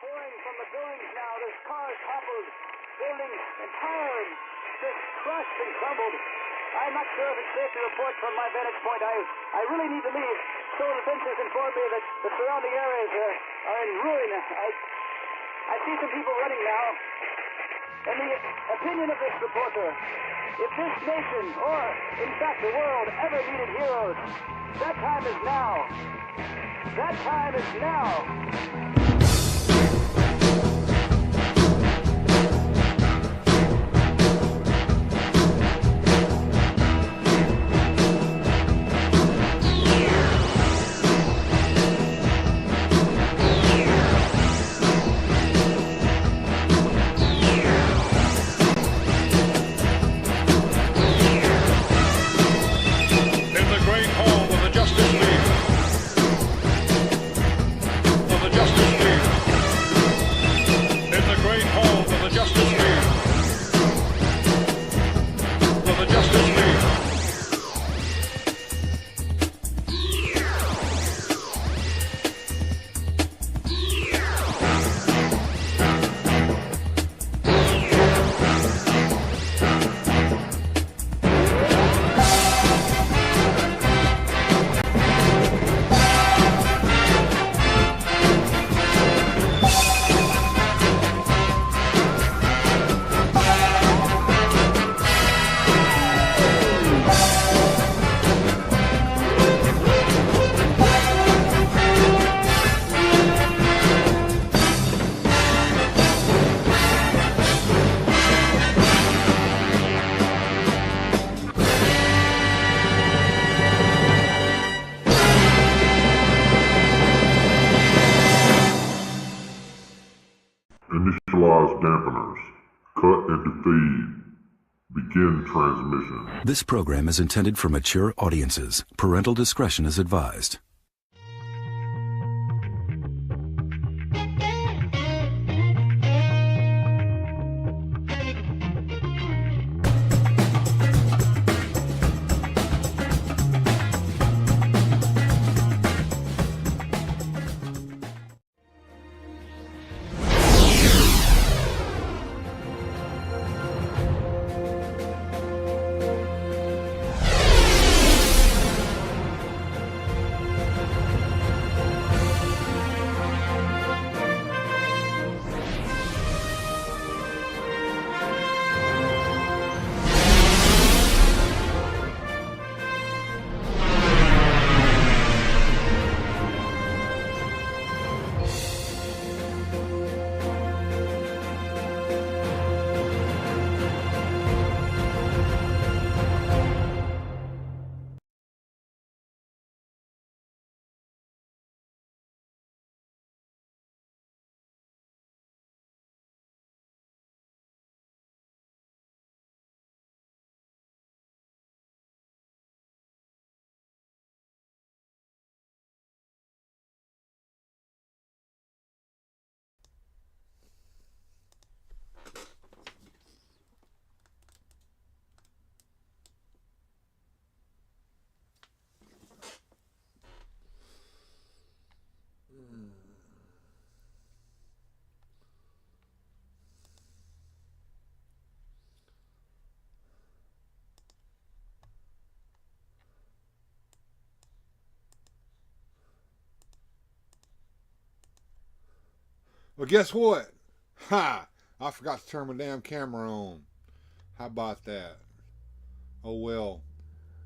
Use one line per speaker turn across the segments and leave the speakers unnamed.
pouring from the buildings now. There's cars toppled, buildings entire, just crushed and crumbled. I'm not sure if it's safe to report from my vantage point. I really need to leave. So the fences inform me that the surrounding areas are in ruin. I see some people running now. In the opinion of this reporter, if this nation, or in fact the world, ever needed heroes, that time is now. That time is now.
Initialize dampeners. Cut into feed. Begin transmission.
This program is intended for mature audiences. Parental discretion is advised.
Well, guess what? Ha! I forgot to turn my damn camera on. How about that? Oh well,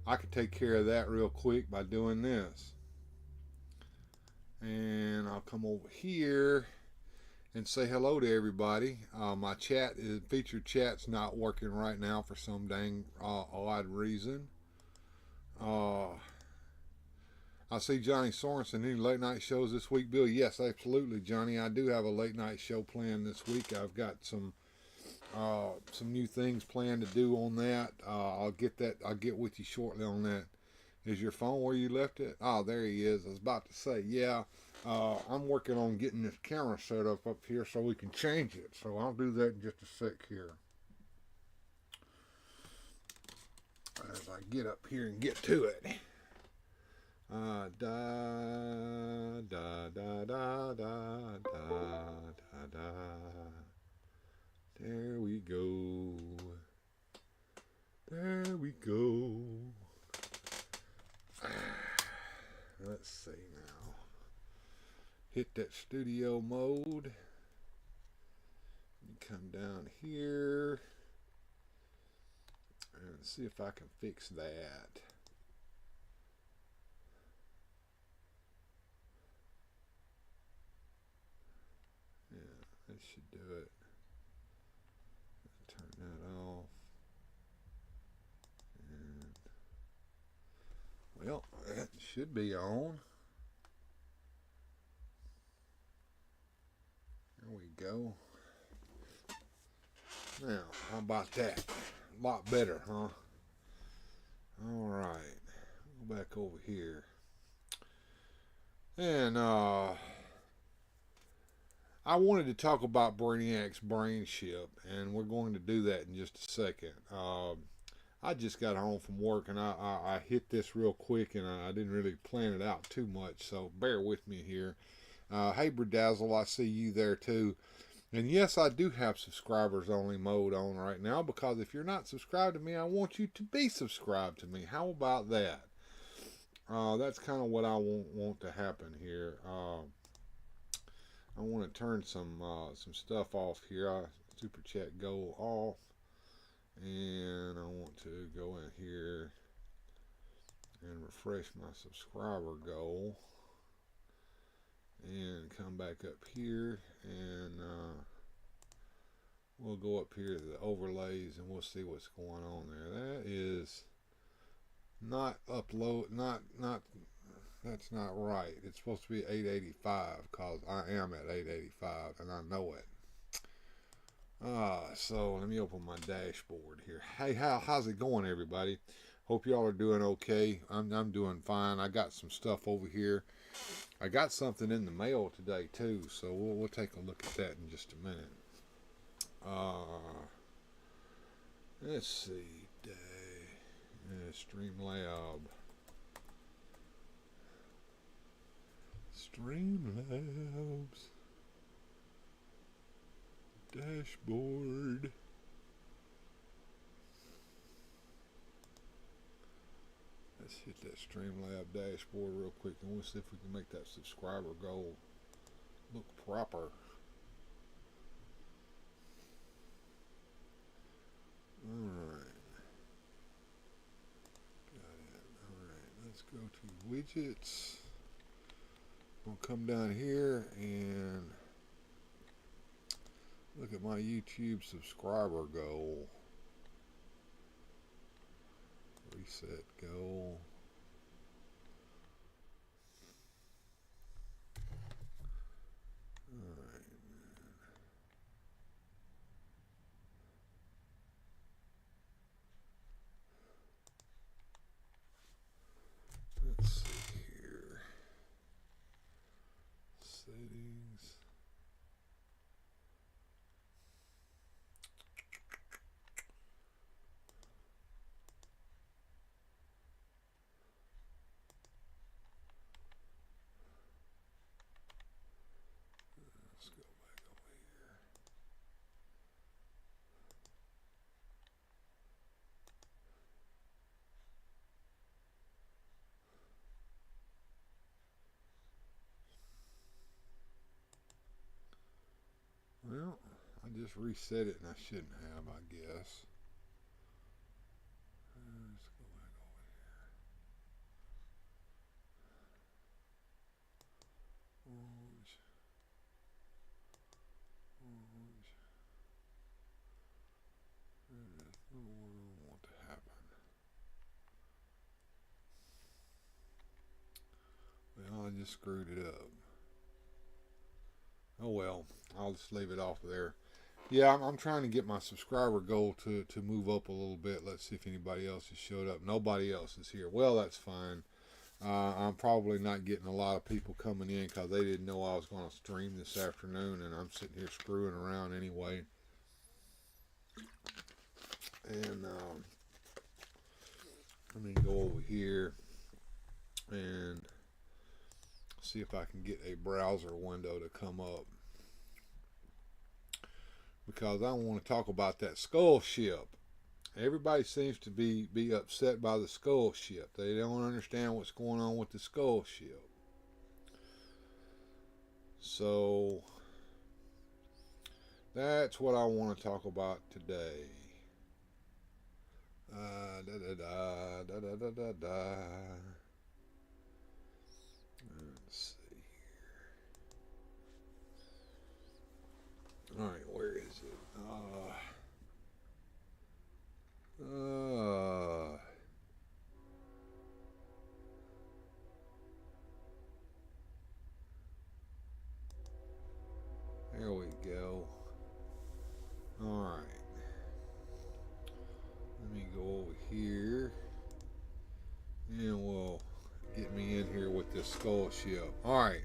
I could take care of that real quick by doing this. And I'll come over here and say hello to everybody. My featured chat's not working right now for some dang odd reason. I see Johnny Sorensen. Any late night shows this week, Bill? Yes, absolutely, Johnny. I do have a late night show planned this week. I've got some new things planned to do on that. I'll get with you shortly on that. Is your phone where you left it? Oh, there he is. I was about to say, yeah. I'm working on getting this camera set up here so we can change it. So I'll do that in just a sec here. As I get up here and get to it. Da da da da da da da There we go. There we go. Let's see now. Hit that studio mode. Come down here and see if I can fix that. Yeah, that should do it. Turn that off. And, well, that should be on. There we go. Now, how about that? A lot better, huh? Alright. Go back over here. And, I wanted to talk about Brainiac's brain ship, and we're going to do that in just a second. I just got home from work, and I hit this real quick, and I didn't really plan it out too much, so bear with me here. Hey, Bedazzle, I see you there, too. And yes, I do have subscribers only mode on right now, because if you're not subscribed to me, I want you to be subscribed to me. How about that? That's kind of what I want to happen here. I want to turn some stuff off here. Superchat go off, and I want to go in here and refresh my subscriber goal. And come back up here, and we'll go up here to the overlays, and we'll see what's going on there. That is not that's not right. It's supposed to be 885, because I am at 885 and I know it. So let me open my dashboard here. Hey, how's it going, everybody? Hope y'all are doing okay. I'm doing fine. I got some stuff over here. I got something in the mail today too, so we'll take a look at that in just a minute. Let's see, Streamlabs. Dashboard. Let's hit that Streamlabs dashboard real quick, and we'll see if we can make that subscriber goal look proper. Alright. Got it. Alright, let's go to widgets. We'll come down here and look at my YouTube subscriber goal. Reset goal. Alright. Let's see here. Settings. Let's go back over here. Well, I just reset it, and I shouldn't have, I guess. Let's go back over here. Orange. That's not what I want to happen. Well, I just screwed it up. Oh well, I'll just leave it off there. Yeah, I'm trying to get my subscriber goal to move up a little bit. Let's see if anybody else has showed up. Nobody else is here. Well, that's fine. I'm probably not getting a lot of people coming in because they didn't know I was going to stream this afternoon, and I'm sitting here screwing around anyway. And let me go over here and see if I can get a browser window to come up. because I want to talk about that skull ship. Everybody seems to be upset by the skull ship. They don't understand what's going on with the skull ship. So that's what I want to talk about today. Let's see here. All right, where is it? There we go. All right. Let me go over here, and we'll get me in here with this skull ship. All right.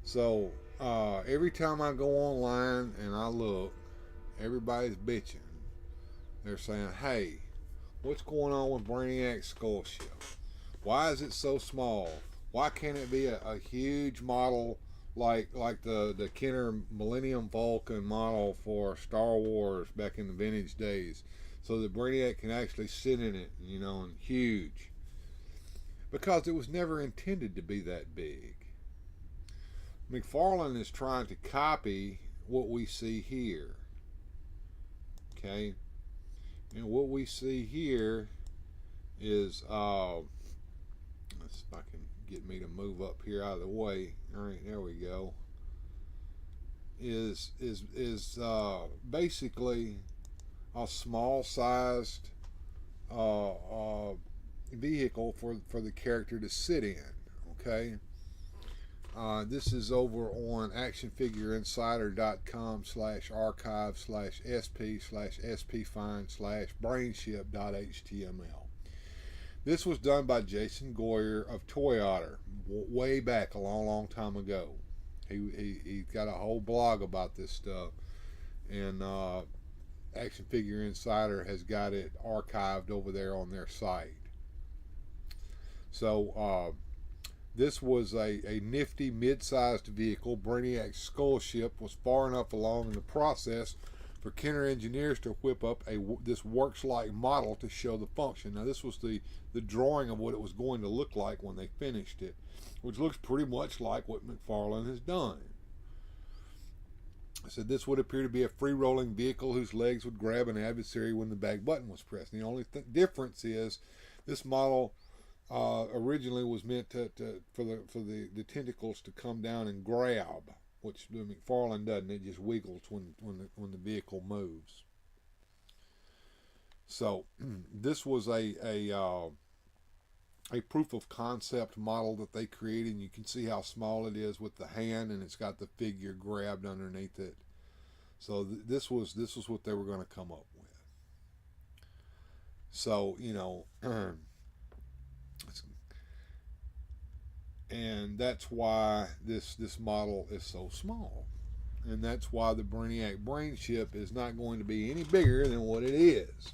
So every time I go online and I look, everybody's bitching. They're saying, "Hey, what's going on with Brainiac's skull ship? Why is it so small? Why can't it be a huge model like the Kenner Millennium Falcon model for Star Wars back in the vintage days, so that Brainiac can actually sit in it, you know, and huge?" Because it was never intended to be that big. McFarlane is trying to copy what we see here. Okay? And what we see here is, let's see if I can get me to move up here out of the way. All right, there we go. Is basically a small-sized vehicle for the character to sit in. Okay. This is over on actionfigureinsider.com/archive/sp/spfind/brainship.html. This was done by Jason Goyer of Toy Otter way back a long time ago. He got a whole blog about this stuff, and Action Figure Insider has got it archived over there on their site. So this was a nifty mid-sized vehicle. Brainiac's skull ship was far enough along in the process for Kenner engineers to whip up this works-like model to show the function. Now this was the drawing of what it was going to look like when they finished it, which looks pretty much like what McFarlane has done. I said this would appear to be a free-rolling vehicle whose legs would grab an adversary when the back button was pressed. And the only difference is this model originally was meant for the tentacles to come down and grab, which McFarlane doesn't. It just wiggles when the vehicle moves. So this was a proof of concept model that they created, and you can see how small it is with the hand, and it's got the figure grabbed underneath it. So this was what they were going to come up with. So, you know, and that's why this model is so small, and that's why the Brainiac brain ship is not going to be any bigger than what it is.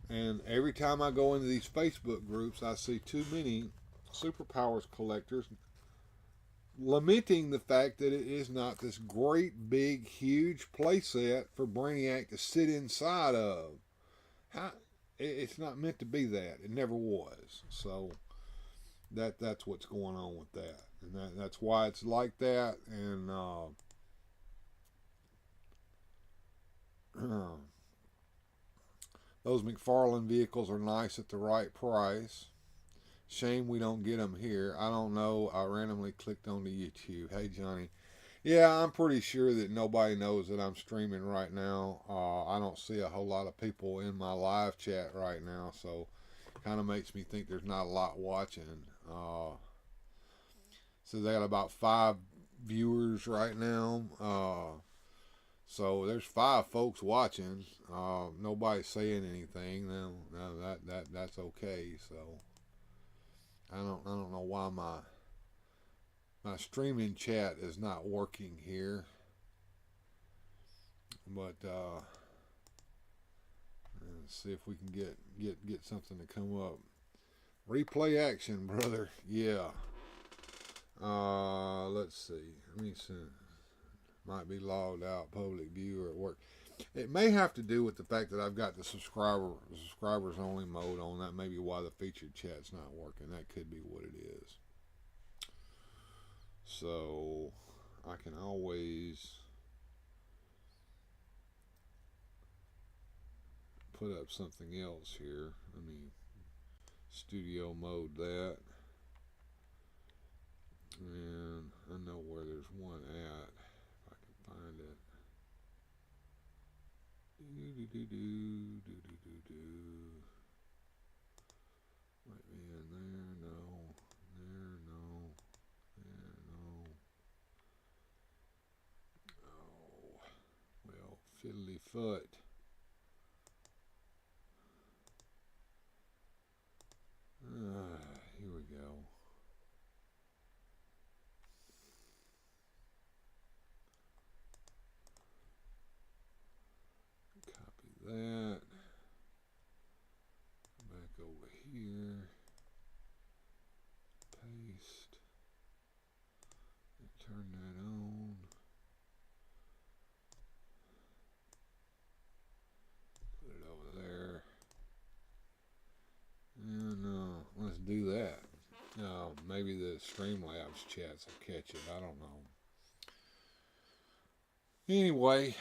And every time I go into these Facebook groups, I see too many Superpowers collectors lamenting the fact that it is not this great big huge playset for Brainiac to sit inside of. It's not meant to be that. It never was. So that's what's going on with that, and that's why it's like that. And those McFarlane vehicles are nice at the right price. Shame we don't get them here. I don't know. I randomly clicked on the YouTube. Hey Johnny, yeah, I'm pretty sure that nobody knows that I'm streaming right now. I don't see a whole lot of people in my live chat right now, so kind of makes me think there's not a lot watching. So they got about 5 viewers right now. So there's 5 folks watching. Nobody's saying anything. No, that's okay. So I don't know why my streaming chat is not working here. But let's see if we can get something to come up. Replay action, brother. Yeah. Let's see. Let me see. Might be logged out, public view, or at work. It may have to do with the fact that I've got the subscribers only mode on. That may be why the featured chat's not working. That could be what it is. So I can always put up something else here. Let me studio mode that. And I know where there's one at. If I can find it. Might be in there. No. There. No. There. No. Oh. Well, fiddly foot. Here we go. Copy that. Back over here. Paste. And turn that on. Put it over there. And let's do that. Maybe the Streamlabs chats will catch it. I don't know. Anyway,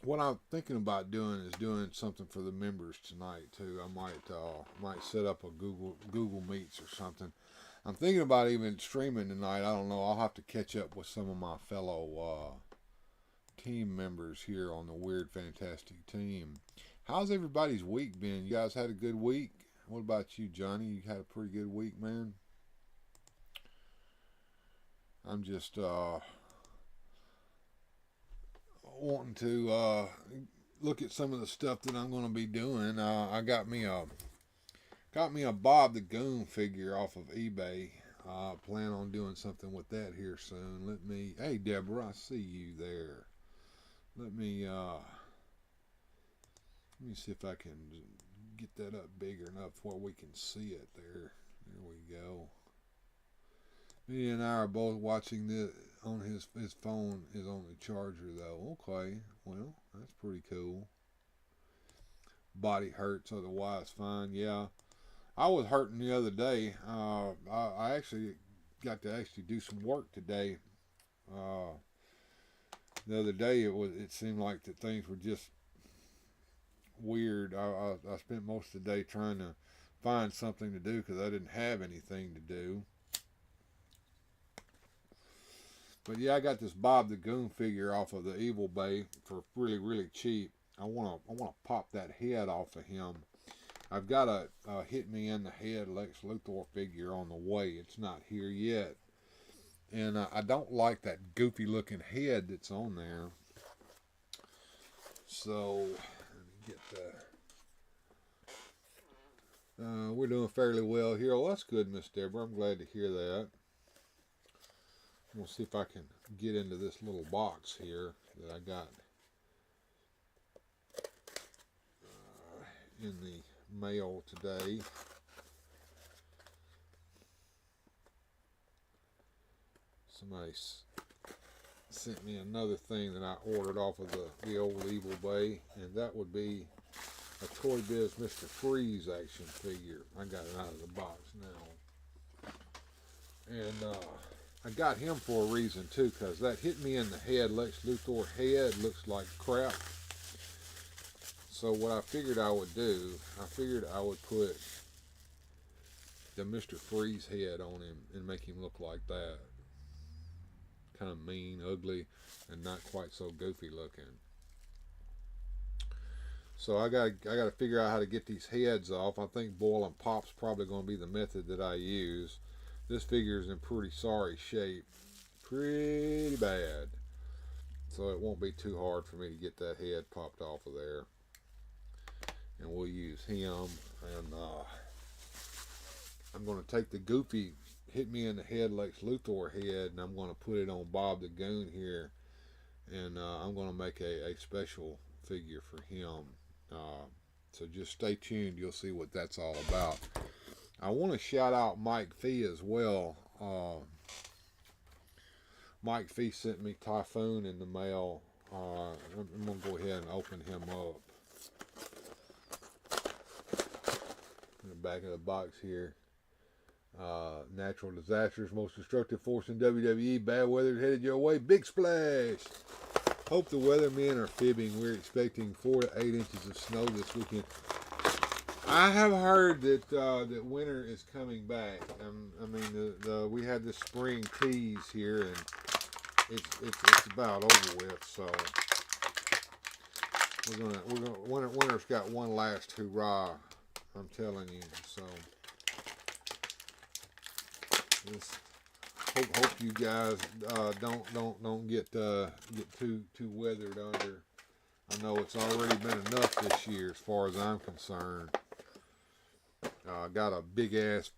what I'm thinking about doing is doing something for the members tonight too. I might set up a Google Meets or something. I'm thinking about even streaming tonight. I don't know. I'll have to catch up with some of my fellow team members here on the Weird Fantastic team. How's everybody's week been? You guys had a good week? What about you, Johnny? You had a pretty good week, man? I'm just wanting to look at some of the stuff that I'm going to be doing. I got me a Bob the Goon figure off of eBay. Plan on doing something with that here soon. Hey Deborah, I see you there. Let me see if I can get that up big enough where we can see it there. There we go. Me and I are both watching this on his phone is on the charger though. Okay, well, that's pretty cool. Body hurts, otherwise fine. Yeah, I was hurting the other day. I actually got to do some work today. The other day it seemed like that things were just weird. I spent most of the day trying to find something to do because I didn't have anything to do. But yeah, I got this Bob the Goon figure off of the Evil Bay for really, really cheap. I wanna pop that head off of him. I've got a hit me in the head Lex Luthor figure on the way. It's not here yet, and I don't like that goofy looking head that's on there. So let me get the. We're doing fairly well here. Oh, that's good, Miss Deborah. I'm glad to hear that. We'll see if I can get into this little box here that I got in the mail today. Somebody sent me another thing that I ordered off of the old Evil Bay, and that would be a Toy Biz Mr. Freeze action figure. I got it out of the box now. And I got him for a reason too, because that hit me in the head Lex Luthor head looks like crap. So what I figured I would do, I would put the Mr. Freeze head on him and make him look like that. Kind of mean, ugly, and not quite so goofy looking. So I gotta figure out how to get these heads off. I think boil and pop's probably going to be the method that I use. This figure is in pretty sorry shape, pretty bad. So it won't be too hard for me to get that head popped off of there. And we'll use him. And I'm going to take the goofy hit me in the head Lex Luthor head, and I'm going to put it on Bob the Goon here. And I'm going to make a special figure for him. So just stay tuned. You'll see what that's all about. I want to shout out Mike Fee as well. Mike Fee sent me Typhoon in the mail. I'm going to go ahead and open him up. In the back of the box here. Natural disasters, most destructive force in WWE. Bad weather headed your way. Big splash. Hope the weathermen are fibbing. We're expecting 4 to 8 inches of snow this weekend. I have heard that that winter is coming back. I mean, we had the spring tease here, and it's about over with. So winter's got one last hurrah. I'm telling you. So just hope you guys don't get too weathered under. I know it's already been enough this year as far as I'm concerned. I got a big ass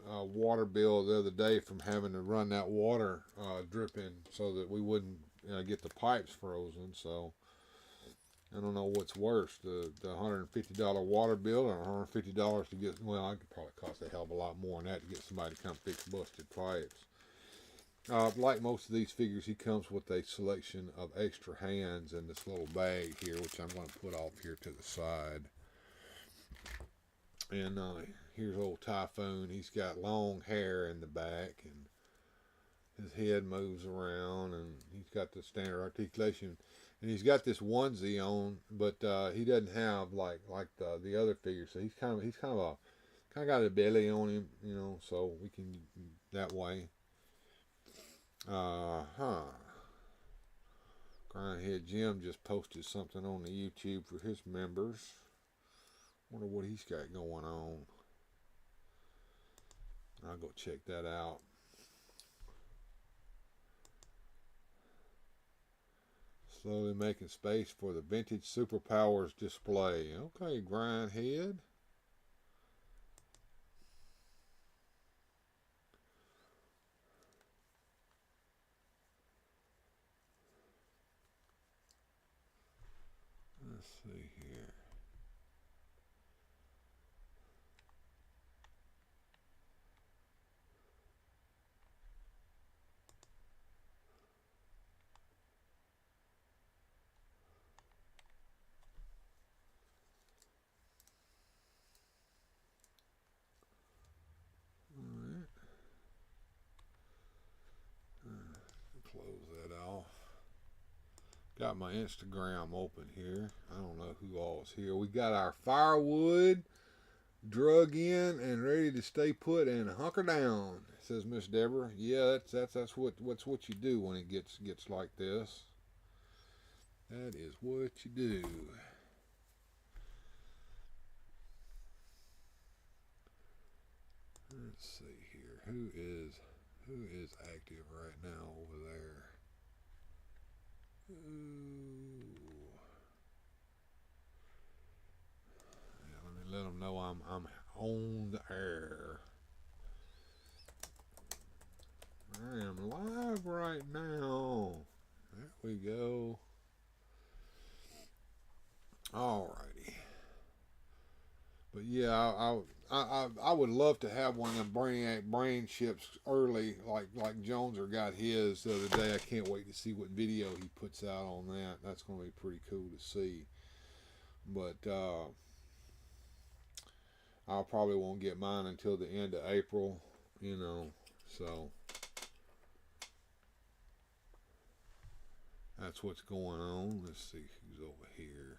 water bill the other day from having to run that water dripping so that we wouldn't get the pipes frozen. So I don't know what's worse, the $150 water bill or $150 to get, well, it could probably cost a hell of a lot more than that to get somebody to come fix busted pipes. Like most of these figures, he comes with a selection of extra hands in this little bag here, which I'm going to put off here to the side. And here's old Typhoon. He's got long hair in the back, and his head moves around, and he's got the standard articulation. And he's got this onesie on, but he doesn't have like the other figures. So he's kind of got a belly on him, you know. So we can that way. Grindhead Jim just posted something on the YouTube for his members. Wonder what he's got going on. I'll go check that out. Slowly making space for the vintage Superpowers display. Okay, Grindhead. Let's see here. Close that off. Got my Instagram open here. I don't know who all's here. We got our firewood drug in and ready to stay put and hunker down, says Miss Deborah. Yeah, that's what you do when it gets like this. That is what you do. Let's see here. Who is active right now over there? Ooh. Yeah, let me let them know I'm on the air. I am live right now. There we go. Alrighty. But yeah, I would love to have one of them Brainiac brain chips early, like Joneser got his the other day. I can't wait to see what video he puts out on that. That's going to be pretty cool to see. But I probably won't get mine until the end of April, you know. So that's what's going on. Let's see who's over here.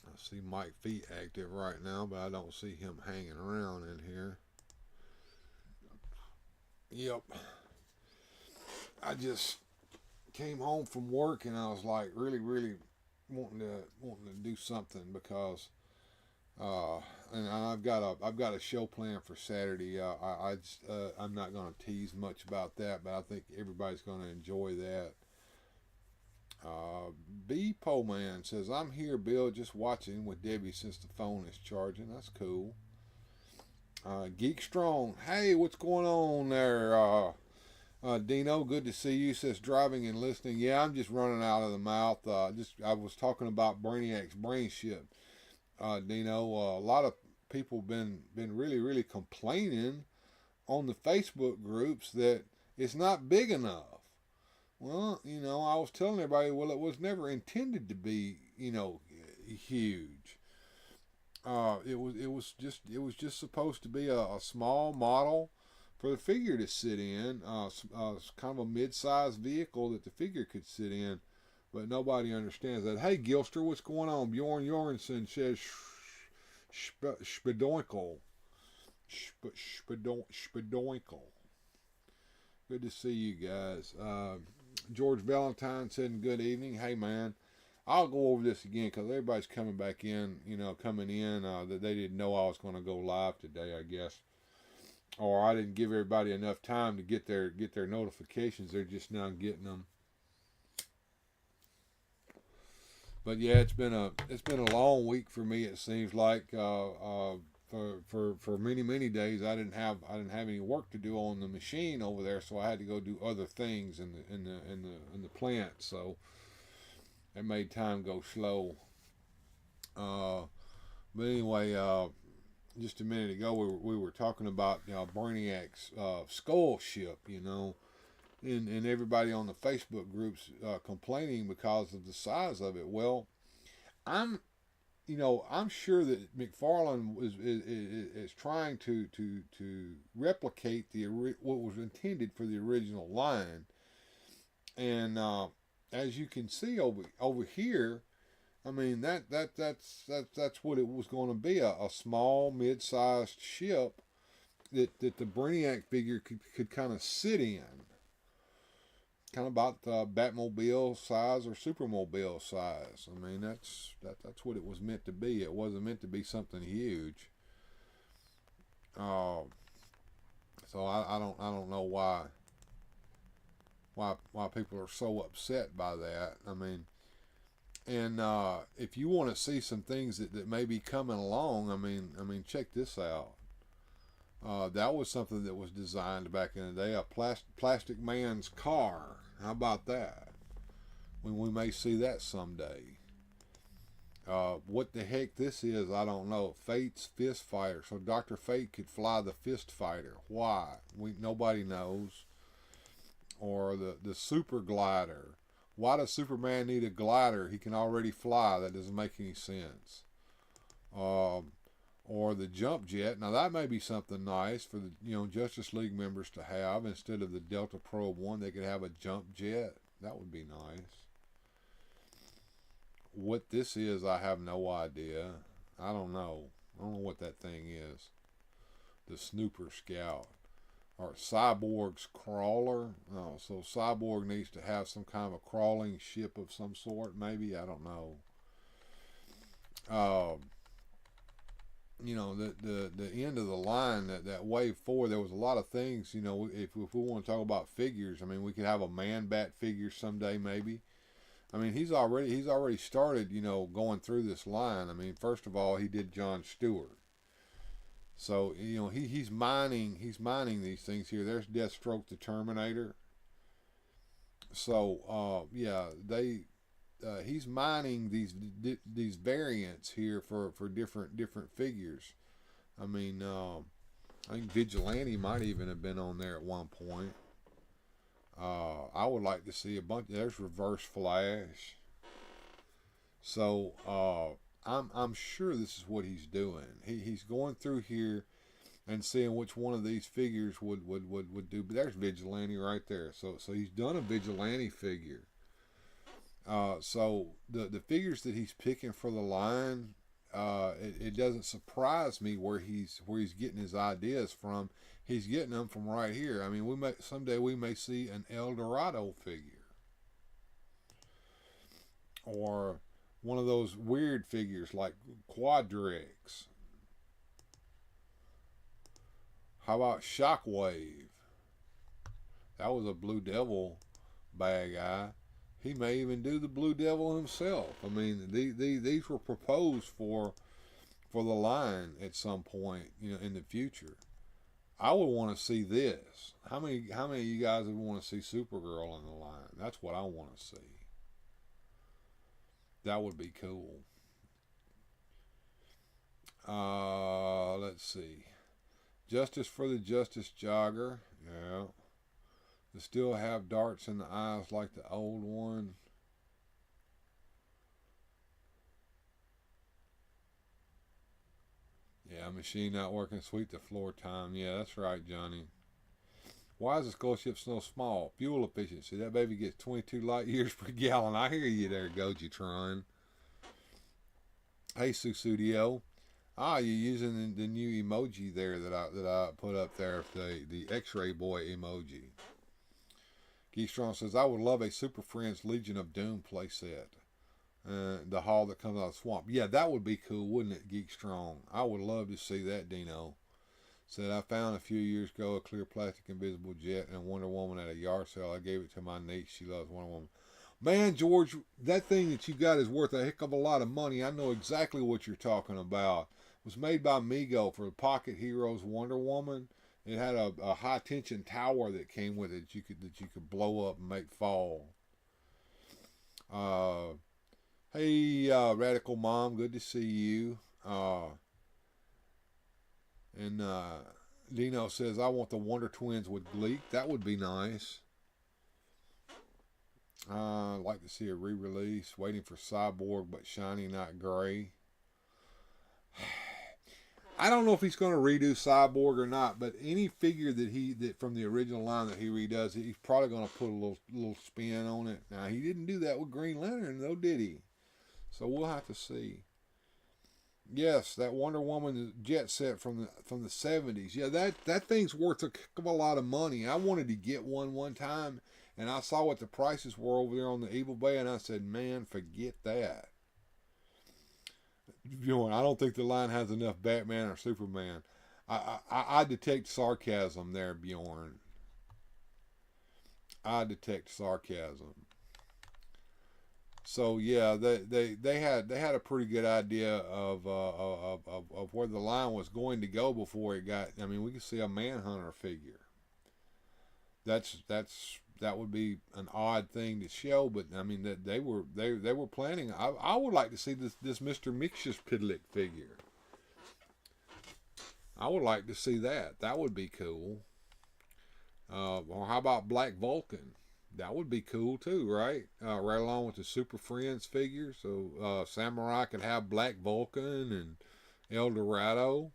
I see Mike Fee active right now, but I don't see him hanging around in here. Yep. I just came home from work and I was like really wanting to do something because and I've got a show planned for Saturday. I'm not going to tease much about that, but I think everybody's going to enjoy that. B Poleman says, I'm here, Bill, just watching with Debbie since the phone is charging. That's cool. Geek Strong, hey, what's going on there? Dino, good to see you. Says driving and listening. Yeah, I'm just running out of the mouth. I was talking about Brainiac's brain ship. Dino, a lot of people been really complaining on the Facebook groups that it's not big enough. Well, I was telling everybody, well, it was never intended to be, huge. It was just supposed to be a small model for the figure to sit in, kind of a mid-sized vehicle that the figure could sit in, but nobody understands that. Hey, Gilster, what's going on? Bjorn Jorgensen says Spadoinkle. Spadoinkle. Good to see you guys. George Valentine said good evening. Hey, man, I'll go over this again because everybody's coming back in, that they didn't know I was going to go live today, I guess. Or I didn't give everybody enough time to get their notifications. They're just now getting them. But yeah, it's been a long week for me. It seems like for many days I didn't have any work to do on the machine over there, so I had to go do other things in the plant. So it made time go slow. But anyway, just a minute ago we were talking about Brainiac's skull ship, and everybody on the Facebook groups complaining because of the size of it. Well, I'm sure that McFarlane is trying to replicate what was intended for the original line, and as you can see over here, I mean that's what it was going to be, a small mid-sized ship that the Brainiac figure could kind of sit in. Kind of about Batmobile size or Supermobile size. I mean, that's what it was meant to be. It wasn't meant to be something huge. So I don't know why people are so upset by that. I mean, and if you want to see some things that may be coming along, I mean, check this out. That was something that was designed back in the day, a plastic man's car. How about that? We may see that someday. What the heck this is, I don't know. Fate's Fist Fighter. So Dr. Fate could fly the Fist Fighter. Why? Nobody knows. Or the Super Glider. Why does Superman need a glider? He can already fly. That doesn't make any sense. Or the jump jet. Now that may be something nice for the Justice League members to have. Instead of the Delta Probe 1, they could have a jump jet. That would be nice. What this is, I have no idea. I don't know. I don't know what that thing is. The Snooper Scout. Or Cyborg's crawler. No, so Cyborg needs to have some kind of a crawling ship of some sort. Maybe, I don't know. The end of the line, that wave 4, there was a lot of things, if we want to talk about figures, I mean, we could have a Man-Bat figure someday, maybe. I mean, he's already started, going through this line. I mean, first of all, he did John Stewart. So, he's mining these things here. There's Deathstroke the Terminator. So, he's mining these variants here for different figures. I mean, I think Vigilante might even have been on there at one point. I would like to see a bunch. There's Reverse Flash. So I'm sure this is what he's doing. He's going through here and seeing which one of these figures would do. But there's Vigilante right there. So he's done a Vigilante figure. So the figures that he's picking for the line, it doesn't surprise me where he's getting his ideas from. He's getting them from right here. I mean, someday we may see an El Dorado figure, or one of those weird figures like Quadrix. How about Shockwave? That was a Blue Devil bad guy. He may even do the Blue Devil himself. I mean, these were proposed for the line at some point, in the future. I would want to see this. How many of you guys would want to see Supergirl on the line? That's what I want to see. That would be cool. Let's see. Justice for the Justice Jogger. Yeah. They still have darts in the eyes like the old one. Yeah, machine not working. Sweep the floor time. Yeah, that's right, Johnny. Why is the skull ship so small? Fuel efficiency. That baby gets 22 light years per gallon. I hear you there, Gojitron. Hey, Susudio. You're using the new emoji there that I put up there, the X-Ray Boy emoji. Geekstrong says, I would love a Super Friends Legion of Doom playset. The hall that comes out of the swamp. Yeah, that would be cool, wouldn't it, Geekstrong? I would love to see that, Dino. Said, I found a few years ago a clear plastic invisible jet and a Wonder Woman at a yard sale. I gave it to my niece. She loves Wonder Woman. Man, George, that thing that you got is worth a heck of a lot of money. I know exactly what you're talking about. It was made by Mego for Pocket Heroes Wonder Woman. It had a high tension tower that came with it that you could blow up and make fall. Hey, Radical Mom, good to see you. And Dino says, I want the Wonder Twins with Gleek. That would be nice. I'd like to see a re-release. Waiting for Cyborg, but shiny, not gray. I don't know if he's going to redo Cyborg or not, but any figure that from the original line that he redoes, he's probably going to put a little spin on it. Now, he didn't do that with Green Lantern, though, did he? So we'll have to see. Yes, that Wonder Woman jet set from the 70s. Yeah, that thing's worth a heck of a lot of money. I wanted to get one time, and I saw what the prices were over there on the Evil Bay, and I said, man, forget that. Bjorn, I don't think the line has enough Batman or Superman. I detect sarcasm there, Bjorn. I detect sarcasm. So yeah, they had a pretty good idea of where the line was going to go before it got. I mean, we could see a Manhunter figure. That would be an odd thing to show, but I mean that they were planning. I would like to see this Mr. Mixuspidlick figure. I would like to see that. That would be cool. Or how about Black Vulcan? That would be cool too, right? Right along with the Super Friends figure. So Samurai could have Black Vulcan and El Dorado.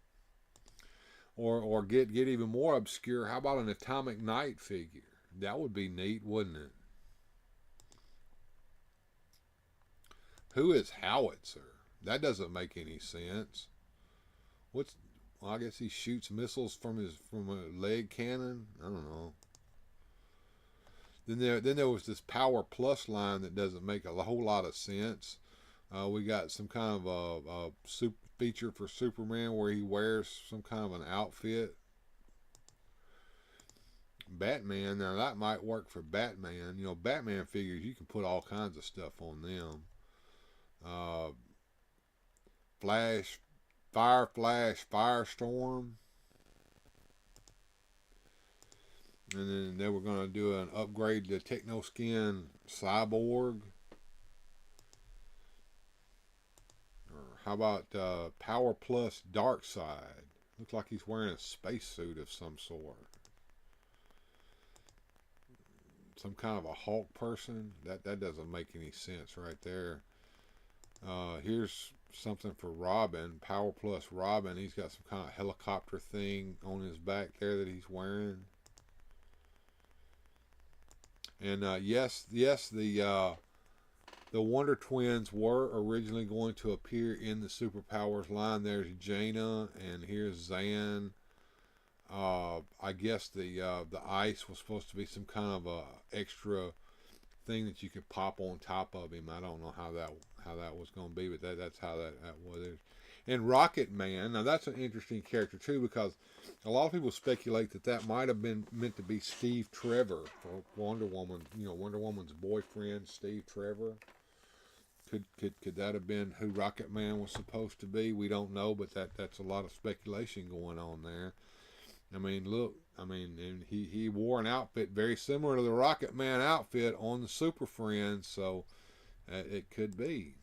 Or get even more obscure. How about an Atomic Knight figure? That would be neat, wouldn't it? Who is Howitzer? That doesn't make any sense. Well, I guess he shoots missiles from a leg cannon. I don't know. Then there was this Power Plus line that doesn't make a whole lot of sense. We got some kind of a feature for Superman where he wears some kind of an outfit. Batman, now that might work for Batman. You know, Batman figures, you can put all kinds of stuff on them. Flash, Firestorm. And then they were going to do an upgrade to Techno Skin Cyborg. Or how about Power Plus Darkseid? Looks like he's wearing a spacesuit of some sort. Some kind of a Hulk person. That doesn't make any sense right there. Here's something for Robin. Power Plus Robin. He's got some kind of helicopter thing on his back there that he's wearing. And yes, the Wonder Twins were originally going to appear in the Superpowers line. There's Jaina, and here's Zan. I guess the ice was supposed to be some kind of a extra thing that you could pop on top of him. I don't know how that was going to be, but that's how that was. And Rocket Man, now that's an interesting character too, because a lot of people speculate that might have been meant to be Steve Trevor for Wonder Woman. You know, Wonder Woman's boyfriend, Steve Trevor. Could that have been who Rocket Man was supposed to be? We don't know, but that's a lot of speculation going on there. I mean, look. I mean, and he wore an outfit very similar to the Rocket Man outfit on the Super Friends, so it could be.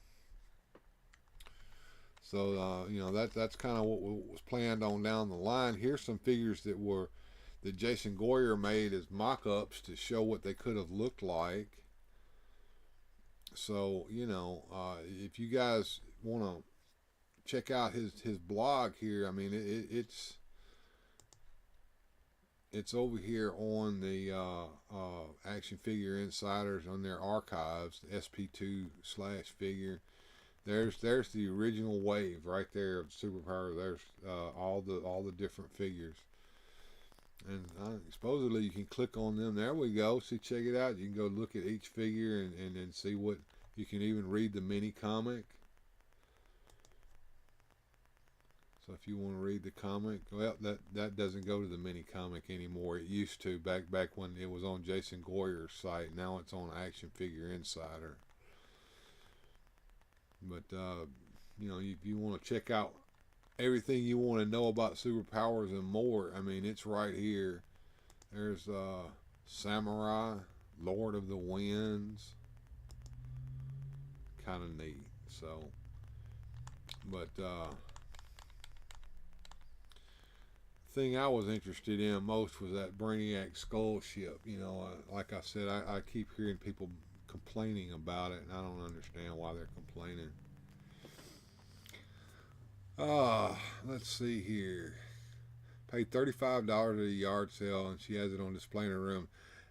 So that's kind of what was planned on down the line. Here's some figures that Jason Goyer made as mock-ups to show what they could have looked like. So if you guys want to check out his blog here, I mean it's over here on the Action Figure Insiders on their archives, SP2/figure. There's the original wave right there of Superpower. There's all the different figures, and supposedly you can click on them. There we go. See, check it out. You can go look at each figure and then see what you can even read the mini comic. So if you want to read the comic, well, that doesn't go to the mini comic anymore. It used to back when it was on Jason Goyer's site. Now it's on Action Figure Insider. But if you want to check out everything you want to know about superpowers and more, I mean, it's right here. There's Samurai, Lord of the Winds. Kind of neat. So, but thing I was interested in most was that Brainiac skull ship. Like I said, I keep hearing people complaining about it, and I don't understand why they're complaining. Let's see here. Paid $35 at a yard sale, and she has it on display in her room.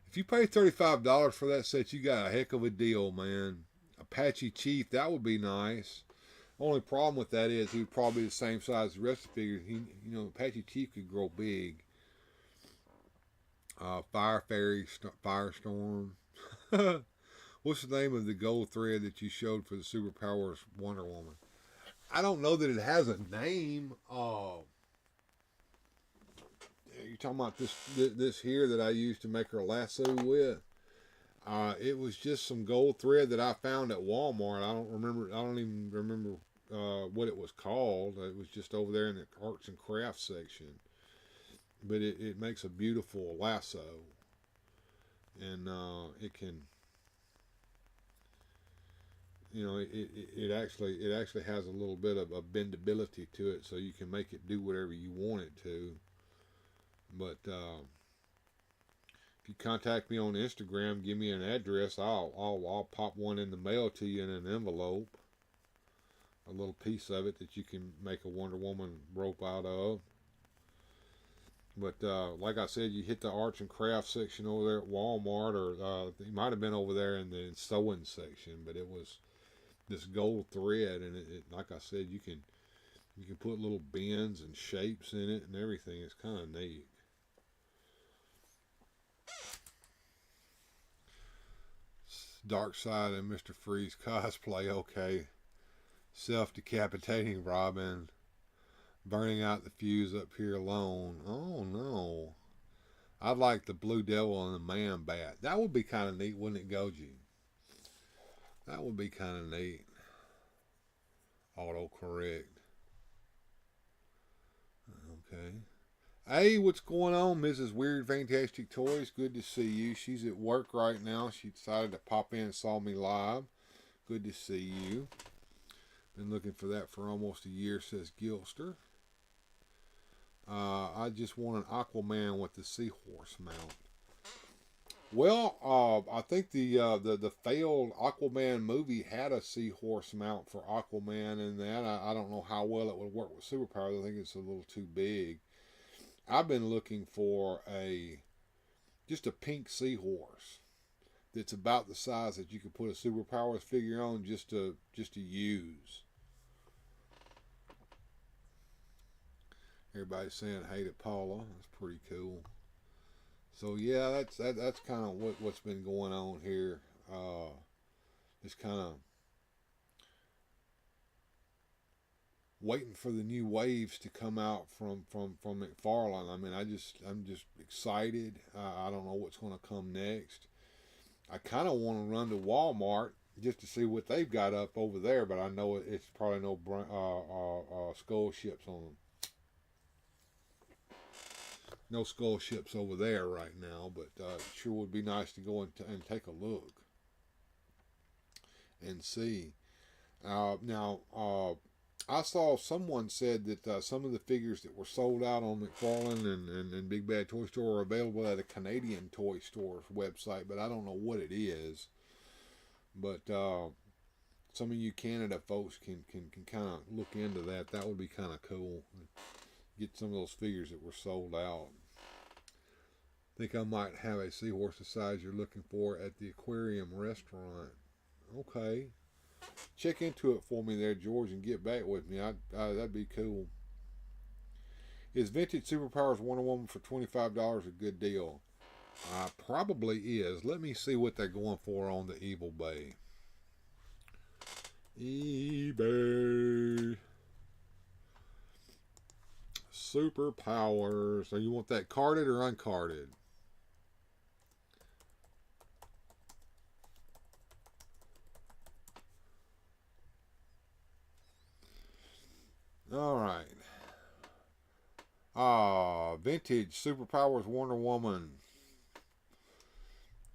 If you pay $35 for that set, you got a heck of a deal, man. Apache Chief, that would be nice. Only problem with that is he would probably be the same size as the rest of the figures. Apache Chief could grow big. Fire Fairy, Firestorm. What's the name of the gold thread that you showed for the Superpowers Wonder Woman? I don't know that it has a name. You're talking about this here that I used to make her lasso with. It was just some gold thread that I found at Walmart. I don't even remember what it was called. It was just over there in the arts and crafts section. But it makes a beautiful lasso, and it can. It actually has a little bit of a bendability to it, so you can make it do whatever you want it to. But if you contact me on Instagram, give me an address, I'll pop one in the mail to you in an envelope. A little piece of it that you can make a Wonder Woman rope out of. But like I said, you hit the arts and crafts section over there at Walmart, or it might have been over there in the sewing section, but it was this gold thread, and it like I said, you can put little bends and shapes in it and everything. It's kind of neat. Dark Side and Mr. Freeze cosplay, okay. Self-decapitating Robin. Burning out the fuse up here alone. Oh no. I'd like the Blue Devil and the Man Bat. That would be kind of neat, wouldn't it, Goji? That would be kind of neat. Autocorrect. Okay. Hey, what's going on, Mrs. Weird Fantastic Toys? Good to see you. She's at work right now. She decided to pop in and saw me live. Good to see you. Been looking for that for almost a year, says Gilster. I just want an Aquaman with the seahorse mount. Well, I think the failed Aquaman movie had a seahorse mount for Aquaman, and that I don't know how well it would work with superpowers. I think it's a little too big. I've been looking for just a pink seahorse that's about the size that you could put a superpowers figure on just to use. Everybody's saying hey to Paula. That's pretty cool. So yeah, that's kind of what's been going on here. Just kind of waiting for the new waves to come out from McFarlane. I mean, I'm just excited. I don't know what's going to come next. I kind of want to run to Walmart just to see what they've got up over there, but I know it's probably no skull ships on them. no skull ships over there right now, but it sure would be nice to go and take a look and see. Now, I saw someone said that some of the figures that were sold out on McFarlane and Big Bad Toy Store are available at a Canadian toy store's website, but I don't know what it is. But some of you Canada folks can kind of look into that. That would be kind of cool. Get some of those figures that were sold out. I think I might have a seahorse the size you're looking for at the aquarium restaurant. Okay. Check into it for me there, George, and get back with me. That'd be cool. Is Vintage Superpowers Wonder Woman for $25 a good deal? Probably is. Let me see what they're going for on the Evil Bay. eBay. Superpowers. So you want that carded or uncarded? All right. Vintage Superpowers Wonder Woman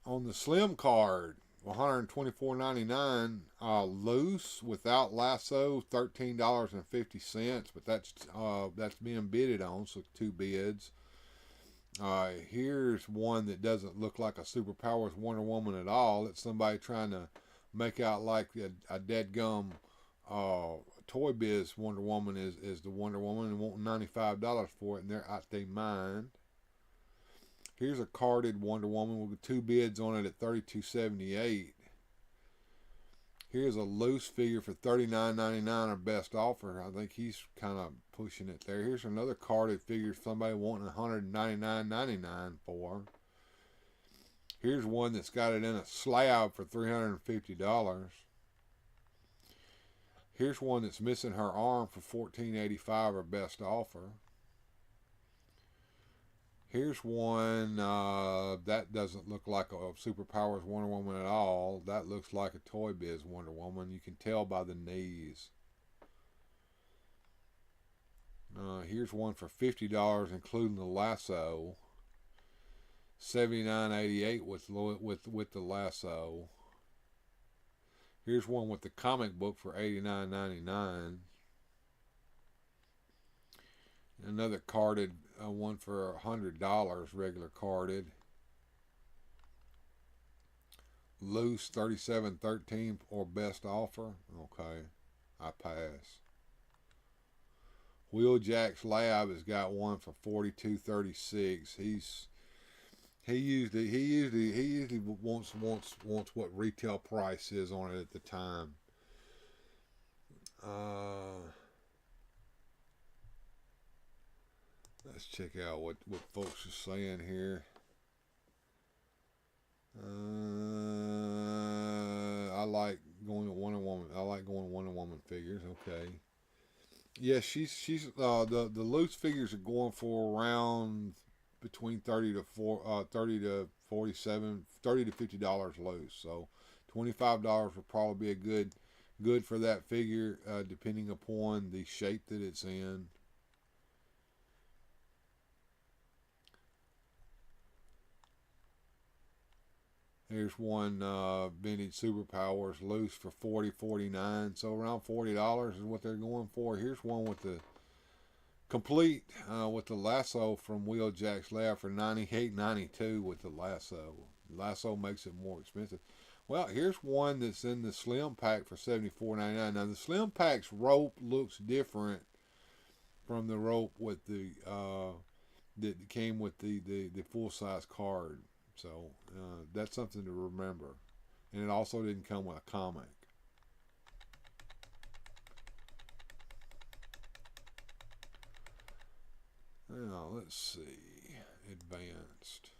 on the slim card, $124.99. Loose without lasso, $13.50. But that's being bidded on, so 2 bids. Here's one that doesn't look like a Superpowers Wonder Woman at all. It's somebody trying to make out like a deadgum Toy Biz Wonder Woman is the Wonder Woman and wanting $95 for it, and they're out their mind. Here's a carded Wonder Woman with 2 bids on it at $32.78. Here's a loose figure for $39.99, our best offer. I think he's kind of pushing it there. Here's another carded figure somebody wanting $199.99 for. Here's one that's got it in a slab for $350. Here's one that's missing her arm for $14.85, our best offer. Here's one that doesn't look like a Superpowers Wonder Woman at all. That looks like a Toy Biz Wonder Woman. You can tell by the knees. Here's one for $50, including the lasso. $79.88 with the lasso. Here's one with the comic book for $89.99. Another carded one for $100, regular carded. Loose $37.13 or best offer. Okay, I pass. Wheeljack's Lab has got one for $42.36. He usually wants what retail price is on it at the time. Let's check out what folks are saying here. I like going to Wonder Woman. I like going to Wonder Woman figures. Okay. Yeah, she's the loose figures are going for around between $30 to $47, $30 to $50 loose. So $25 will probably be a good for that figure, depending upon the shape that it's in. Here's one vintage Superpowers loose for $40.49. So around $40 is what they're going for. Here's one with the complete with the lasso from Wheeljack's Lab for $98.92 with the lasso. Lasso makes it more expensive. Well, here's one that's in the slim pack for $74.99. Now the slim pack's rope looks different from the rope with the that came with the full size card. So that's something to remember. And it also didn't come with a comic. Now let's see, advanced.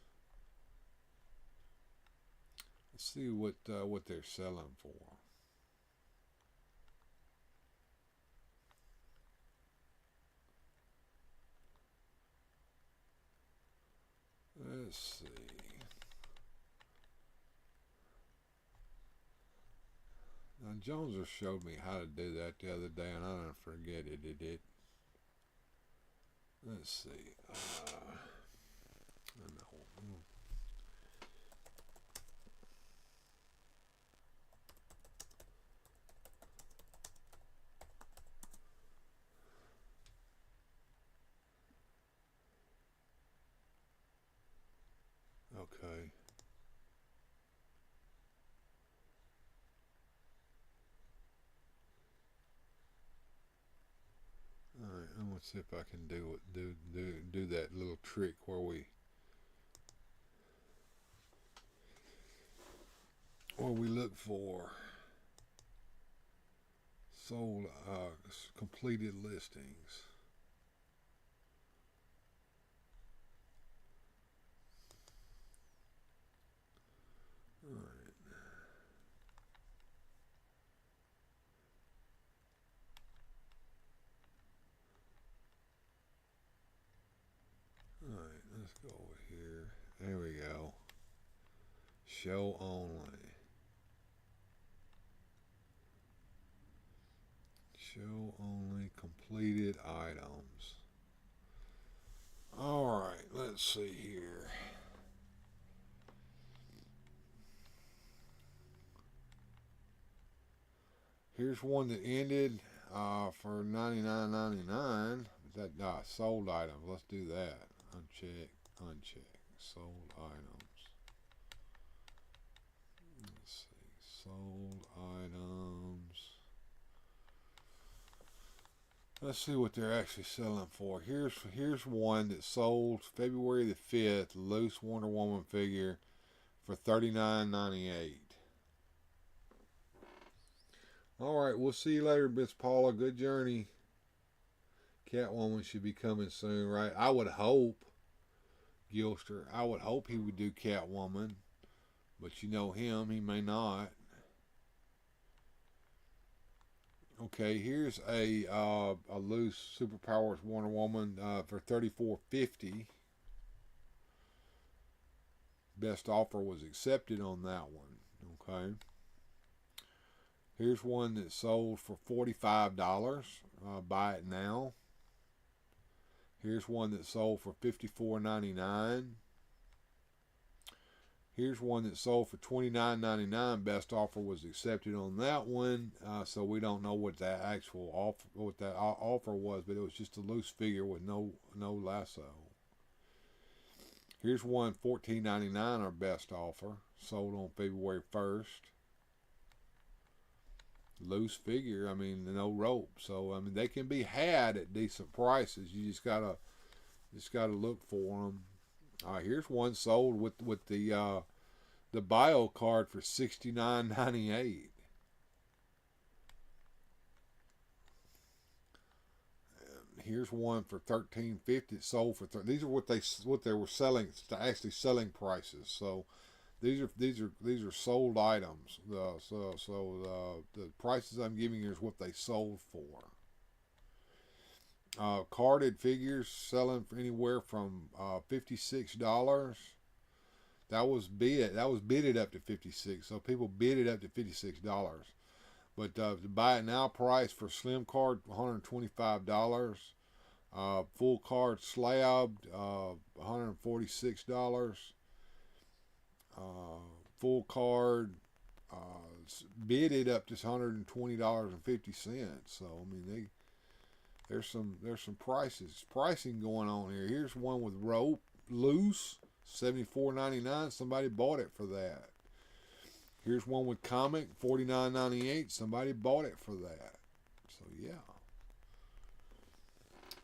Let's see what they're selling for. Let's see. Now Jones showed me how to do that the other day, and I didn't forget it. Let's see. Let's see if I can do that little trick where we look for sold completed listings. All right. All right, let's go over here. There we go. Show only. Show only completed items. All right, let's see here. Here's one that ended for $99.99. That sold items. Let's do that. Uncheck. Sold items. Let's see. Sold items. Let's see what they're actually selling for. Here's one that sold February the 5th, loose Wonder Woman figure for $39.98. All right, we'll see you later, Miss Paula. Good journey. Catwoman should be coming soon, right? I would hope, Gilster. I would hope he would do Catwoman, but you know him, he may not. Okay, here's a loose Superpowers Wonder Woman for $34.50. Best offer was accepted on that one. Okay. Here's one that sold for $45. Buy it now. Here's one that sold for $54.99. Here's one that sold for $29.99. Best offer was accepted on that one, so we don't know what that actual offer was, but it was just a loose figure with no lasso. Here's one $14.99. Our best offer, sold on February 1st. Loose figure, I mean, no rope, so I mean they can be had at decent prices. You just gotta look for them. Here's one sold with the bio card for $69.98. Here's one for $13.50. Sold for these are what they were selling, actually selling prices. So these are sold items. So the prices I'm giving you is what they sold for. Carded figures selling for anywhere from $56. That was bidded up to $56. So people bid it up to $56. But the buy it now price for slim card $125. Full card slabbed $146. Full card bidded up to $120.50. So I mean there's some pricing going on here. Here's one with rope loose, $74.99. Somebody bought it for that. Here's one with comic, $49.98. Somebody bought it for that. So yeah.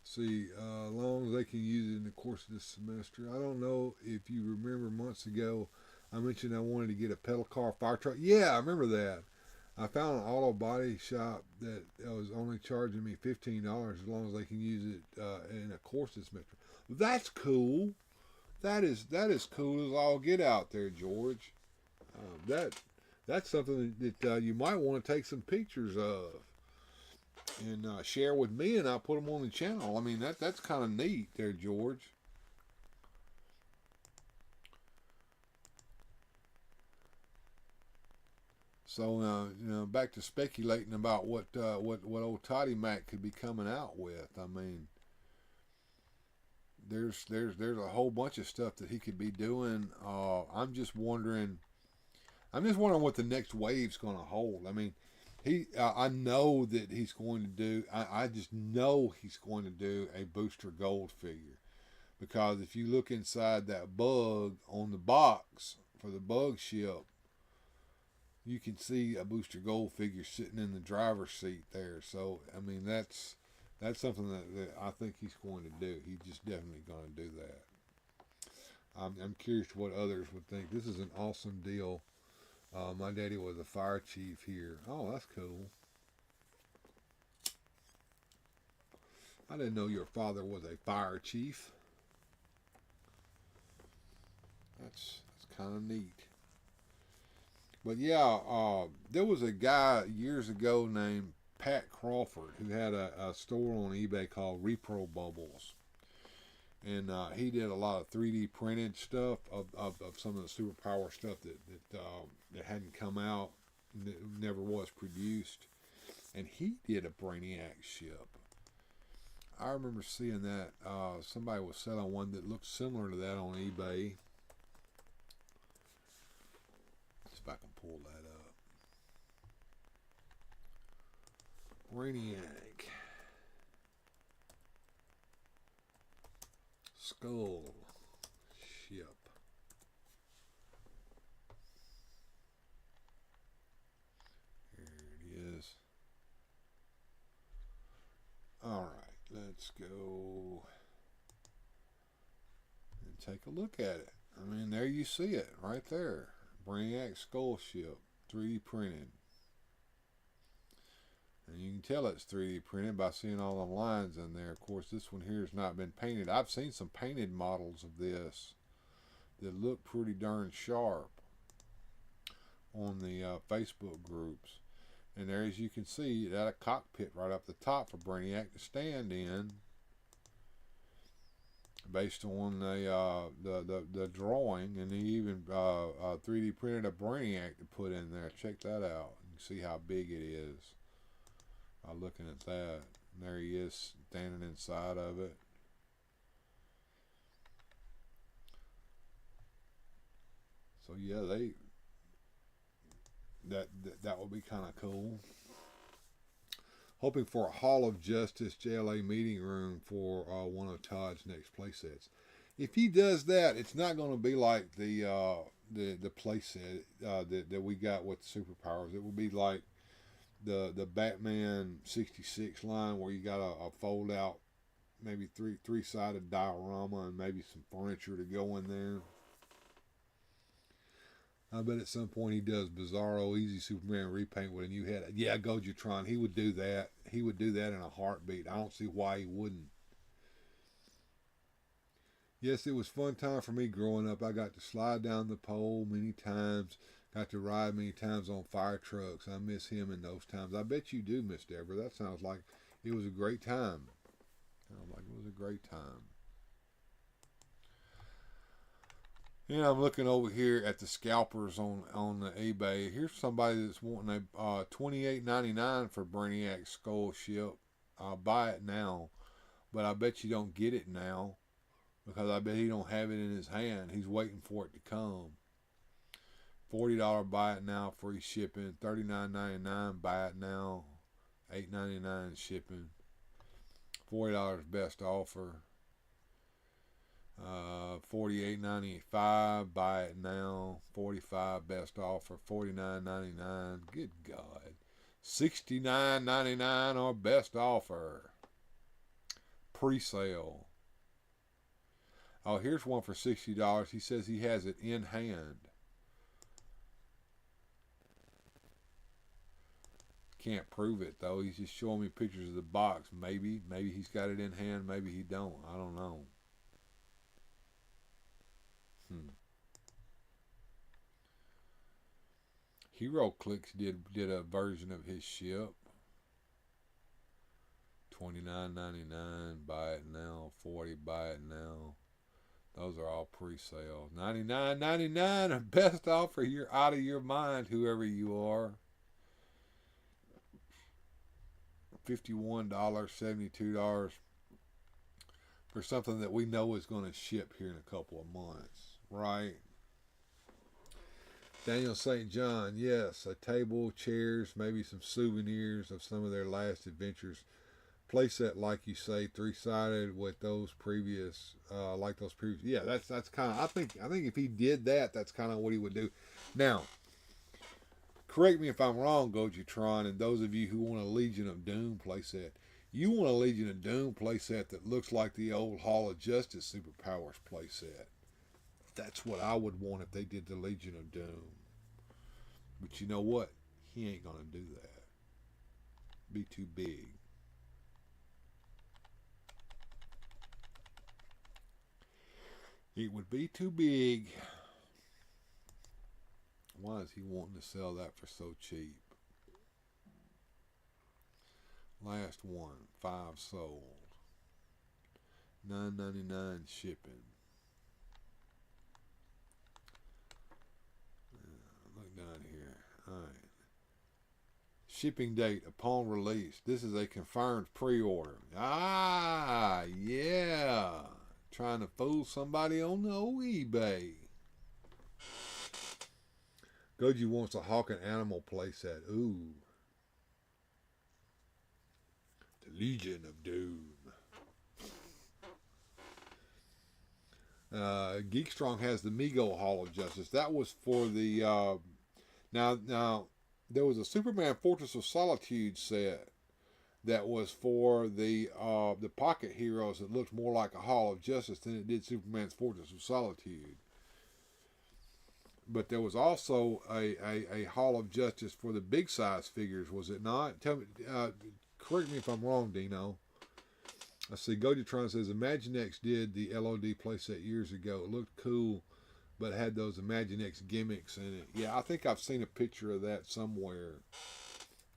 See, as long as they can use it in the course of this semester. I don't know if you remember months ago, I mentioned I wanted to get a pedal car fire truck. Yeah, I remember that. I found an auto body shop that was only charging me $15 as long as they can use it in a course this semester. That's cool. That is cool as all get out there, George. That's something that you might want to take some pictures of and share with me, and I'll put them on the channel. I mean that's kind of neat there, George. So back to speculating about what old Toddy Mac could be coming out with. I mean, there's a whole bunch of stuff that he could be doing. I'm just wondering what the next wave's going to hold. I mean, I know that he's going to do. I just know he's going to do a Booster Gold figure, because if you look inside that bug on the box for the bug ship, you can see a Booster Gold figure sitting in the driver's seat there. So I mean that's That's something that I think he's going to do. He's just definitely going to do that. I'm curious what others would think. This is an awesome deal. My daddy was a fire chief here. Oh, that's cool. I didn't know your father was a fire chief. That's kind of neat. But yeah, there was a guy years ago named Pat Crawford who had a store on eBay called Repro Bubbles. And he did a lot of 3D printed stuff of some of the superpower stuff that hadn't come out, that never was produced. And he did a Brainiac ship. I remember seeing that. Somebody was selling one that looked similar to that on eBay. See if I can pull that up. Brainiac. Skull ship. Here it is. Alright, let's go and take a look at it. I mean, there you see it right there. Brainiac skull ship, 3D printed. And you can tell it's 3D printed by seeing all the lines in there. Of course, this one here has not been painted. I've seen some painted models of this that look pretty darn sharp on the Facebook groups. And there, as you can see, it had a cockpit right up the top for Brainiac to stand in, based on the drawing. And he even 3D printed a Brainiac to put in there. Check that out. You can see how big it is. Looking at that, and there he is standing inside of it. So yeah, that will be kind of cool. Hoping for a Hall of Justice JLA meeting room for one of Todd's next playsets. If he does that, it's not going to be like the playset that we got with superpowers. It will be like the Batman 66 line, where you got a fold out, maybe three-sided diorama and maybe some furniture to go in there. I bet at some point he does Bizarro Easy Superman repaint with a new head. Yeah, Gojatron, he would do that. He would do that in a heartbeat. I don't see why he wouldn't. Yes, it was fun time for me growing up. I got to slide down the pole many times. Got to ride many times on fire trucks. I miss him in those times. I bet you do, Miss Deborah. That sounds like it was a great time. Sounds like it was a great time. And I'm looking over here at the scalpers on the eBay. Here's somebody that's wanting a $28.99 for Brainiac skull ship. I'll buy it now, but I bet you don't get it now, because I bet he don't have it in his hand. He's waiting for it to come. $40 buy it now, free shipping. $39.99 buy it now, $8.99 shipping. $40 best offer. $48.95 buy it now. $45 best offer. $49.99. Good God. $69.99 or best offer. Pre-sale. Oh, here's one for $60. He says he has it in hand. Can't prove it though. He's just showing me pictures of the box. Maybe he's got it in hand. Maybe he don't. I don't know. Hero Clicks did a version of his ship. $29.99. Buy it now. $40. Buy it now. Those are all pre-sales. $99.99. Best offer. You're out of your mind, whoever you are. $51, $72 for something that we know is going to ship here in a couple of months, right? Daniel St. John, yes, a table, chairs, maybe some souvenirs of some of their last adventures. Playset, like you say, three-sided with those previous, yeah, that's kind of, I think if he did that, that's kind of what he would do. Now, correct me if I'm wrong, Gojatron, and those of you who want a Legion of Doom playset, You want a Legion of Doom playset that looks like the old Hall of Justice Superpowers playset. That's what I would want if they did the Legion of Doom. But you know what? He ain't going to do that. Be too big. It would be too big. Why is he wanting to sell that for so cheap? Last one, 5 sold. $9.99 shipping. Look down here. Alright. Shipping date upon release. This is a confirmed pre-order. Ah, yeah. Trying to fool somebody on the old eBay. Goji wants a Hawk and Animal playset. Ooh. The Legion of Doom. Geekstrong has the Mego Hall of Justice. That was for the now there was a Superman Fortress of Solitude set that was for the Pocket Heroes that looked more like a Hall of Justice than it did Superman's Fortress of Solitude. But there was also a Hall of Justice for the big size figures, was it not? Tell me, correct me if I'm wrong, Dino. I see Gojitron says Imaginext did the LOD playset years ago. It looked cool, but had those Imaginext gimmicks in it. Yeah, I think I've seen a picture of that somewhere.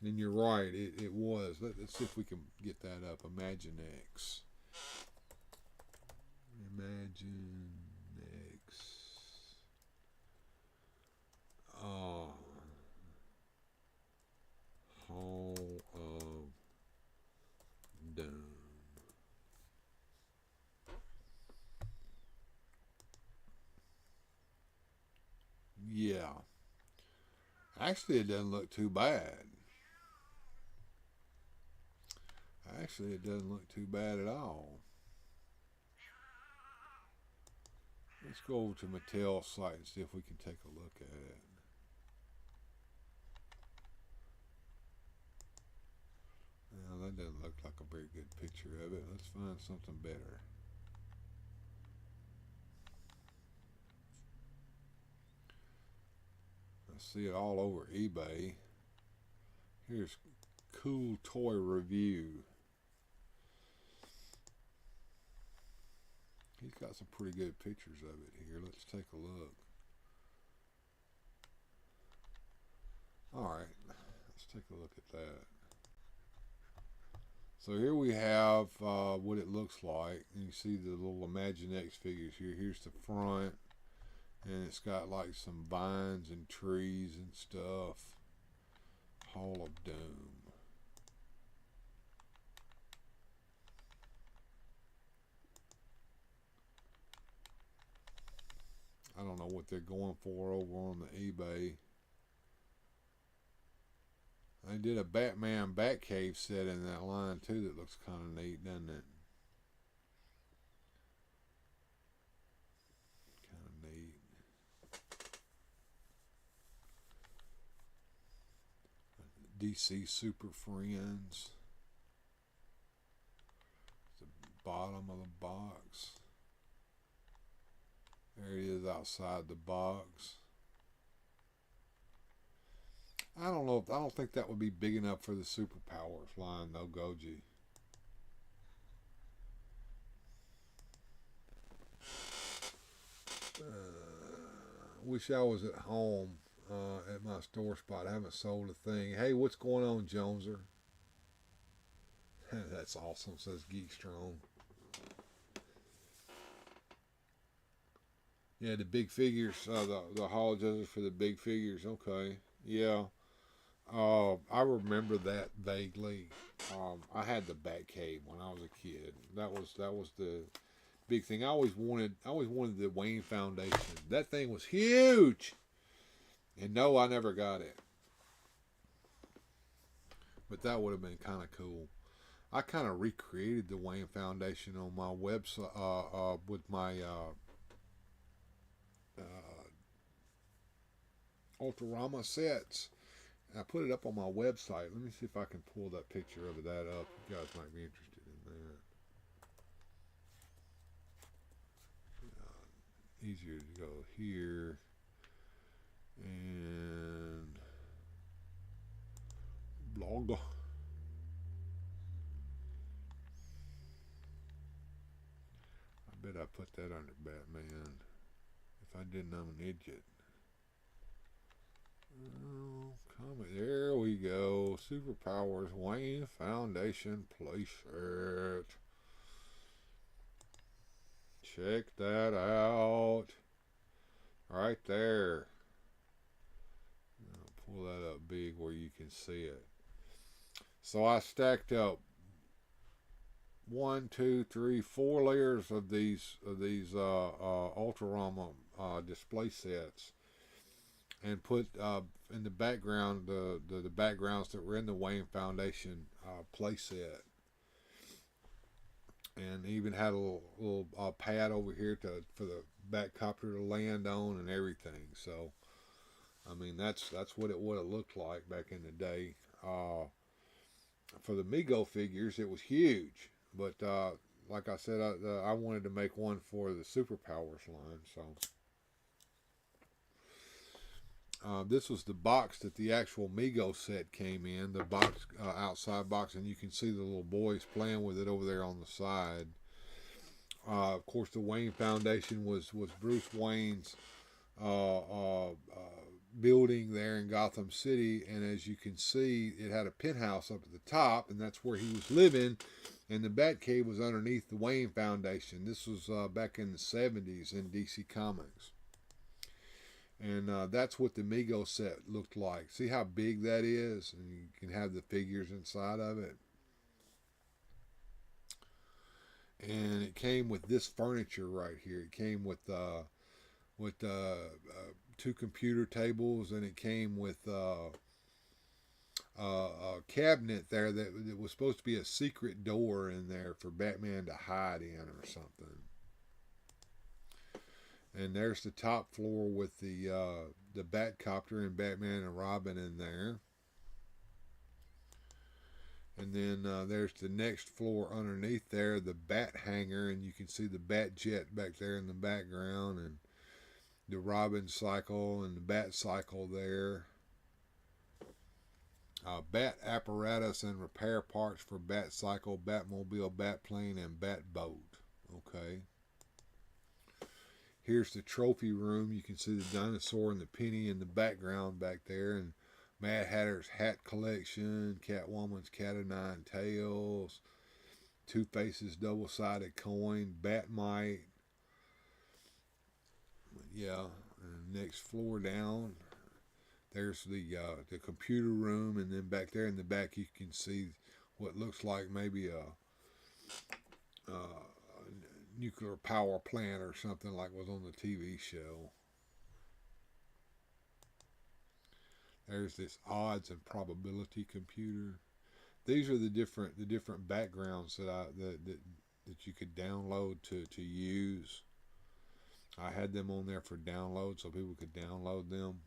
And you're right, it was. Let's see if we can get that up. Imaginext. Hall of Doom. Yeah. Actually, it doesn't look too bad. Actually, it doesn't look too bad at all. Let's go over to Mattel's site and see if we can take a look at it. Well, that doesn't look like a very good picture of it. Let's find something better. I see it all over eBay. Here's Cool Toy Review. He's got some pretty good pictures of it here. Let's take a look. Alright, let's take a look at that. So here we have what it looks like. And you see the little Imaginext figures here. Here's the front. And it's got like some vines and trees and stuff. Hall of Doom. I don't know what they're going for over on the eBay. They did a Batman Batcave set in that line too that looks kind of neat, doesn't it? Kind of neat. DC Super Friends. The bottom of the box. There it is outside the box. I don't know. I don't think that would be big enough for the Superpowers line, though, Goji. Wish I was at home at my store spot. I haven't sold a thing. Hey, what's going on, Joneser? That's awesome, says Geekstrong. Yeah, the big figures, the Hall of Justice for the big figures. Okay, yeah. I remember that vaguely. I had the Batcave when I was a kid. That was the big thing. I always wanted the Wayne Foundation. That thing was huge. And no, I never got it. But that would have been kind of cool. I kind of recreated the Wayne Foundation on my website with my Ultrarama sets. I put it up on my website. Let me see if I can pull that picture of that up. You guys might be interested in that. Easier to go here and blog. I bet I put that under Batman. If I didn't, I'm an idiot. Oh, comment. There we go. Superpowers Wayne Foundation playset. Check that out. Right there. I'll pull that up big where you can see it. So I stacked up 1, 2, 3, 4 layers of these Ultrarama display sets, and put in the background the backgrounds that were in the Wayne Foundation play set, and even had a little pad over here for the back copter to land on and everything. So I mean that's what it would have looked like back in the day. For the Mego figures, it was huge, but like I said, I wanted to make one for the Superpowers line. So this was the box that the actual Mego set came in, the box, outside box, and you can see the little boys playing with it over there on the side. Of course, the Wayne Foundation was Bruce Wayne's building there in Gotham City, and as you can see, it had a penthouse up at the top, and that's where he was living, and the Batcave was underneath the Wayne Foundation. This was back in the 70s in DC Comics, and that's what the Mego set looked like. See how big that is, and you can have the figures inside of it. And it came with this furniture right here. It came with 2 computer tables, and it came with a cabinet there that was supposed to be a secret door in there for Batman to hide in or something. And there's the top floor with the Batcopter and Batman and Robin in there. And then there's the next floor underneath there, the Bat Hangar, and you can see the Bat Jet back there in the background, and the Robin cycle and the Bat cycle there. Bat apparatus and repair parts for Bat cycle, Batmobile, Batplane, and Bat boat. Okay. Here's the trophy room. You can see the dinosaur and the penny in the background back there, and Mad Hatter's hat collection, Catwoman's cat of 9 tails, Two-Face's double-sided coin, Batmite. Yeah, and next floor down, there's the computer room, and then back there in the back you can see what looks like maybe a nuclear power plant or something like was on the TV show. There's this odds and probability computer. These are the different backgrounds that you could download to use. I had them on there for download so people could download them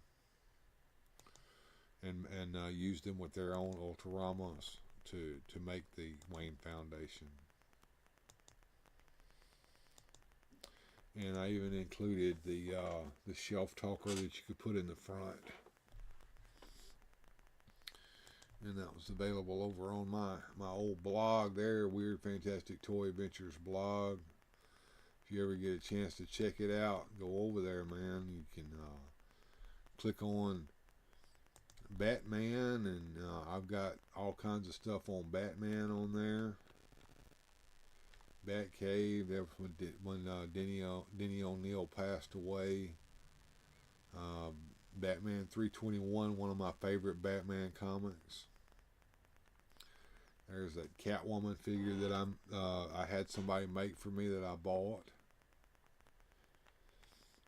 and use them with their own Ultaramas to make the Wayne Foundation. And I even included the shelf talker that you could put in the front. And that was available over on my old blog there, Weird Fantastic Toy Adventures blog. If you ever get a chance to check it out, go over there, man. You can click on Batman, and I've got all kinds of stuff on Batman on there. Batcave, that was when Denny O'Neil passed away. Batman 321, one of my favorite Batman comics. There's that Catwoman figure that I had somebody make for me that I bought.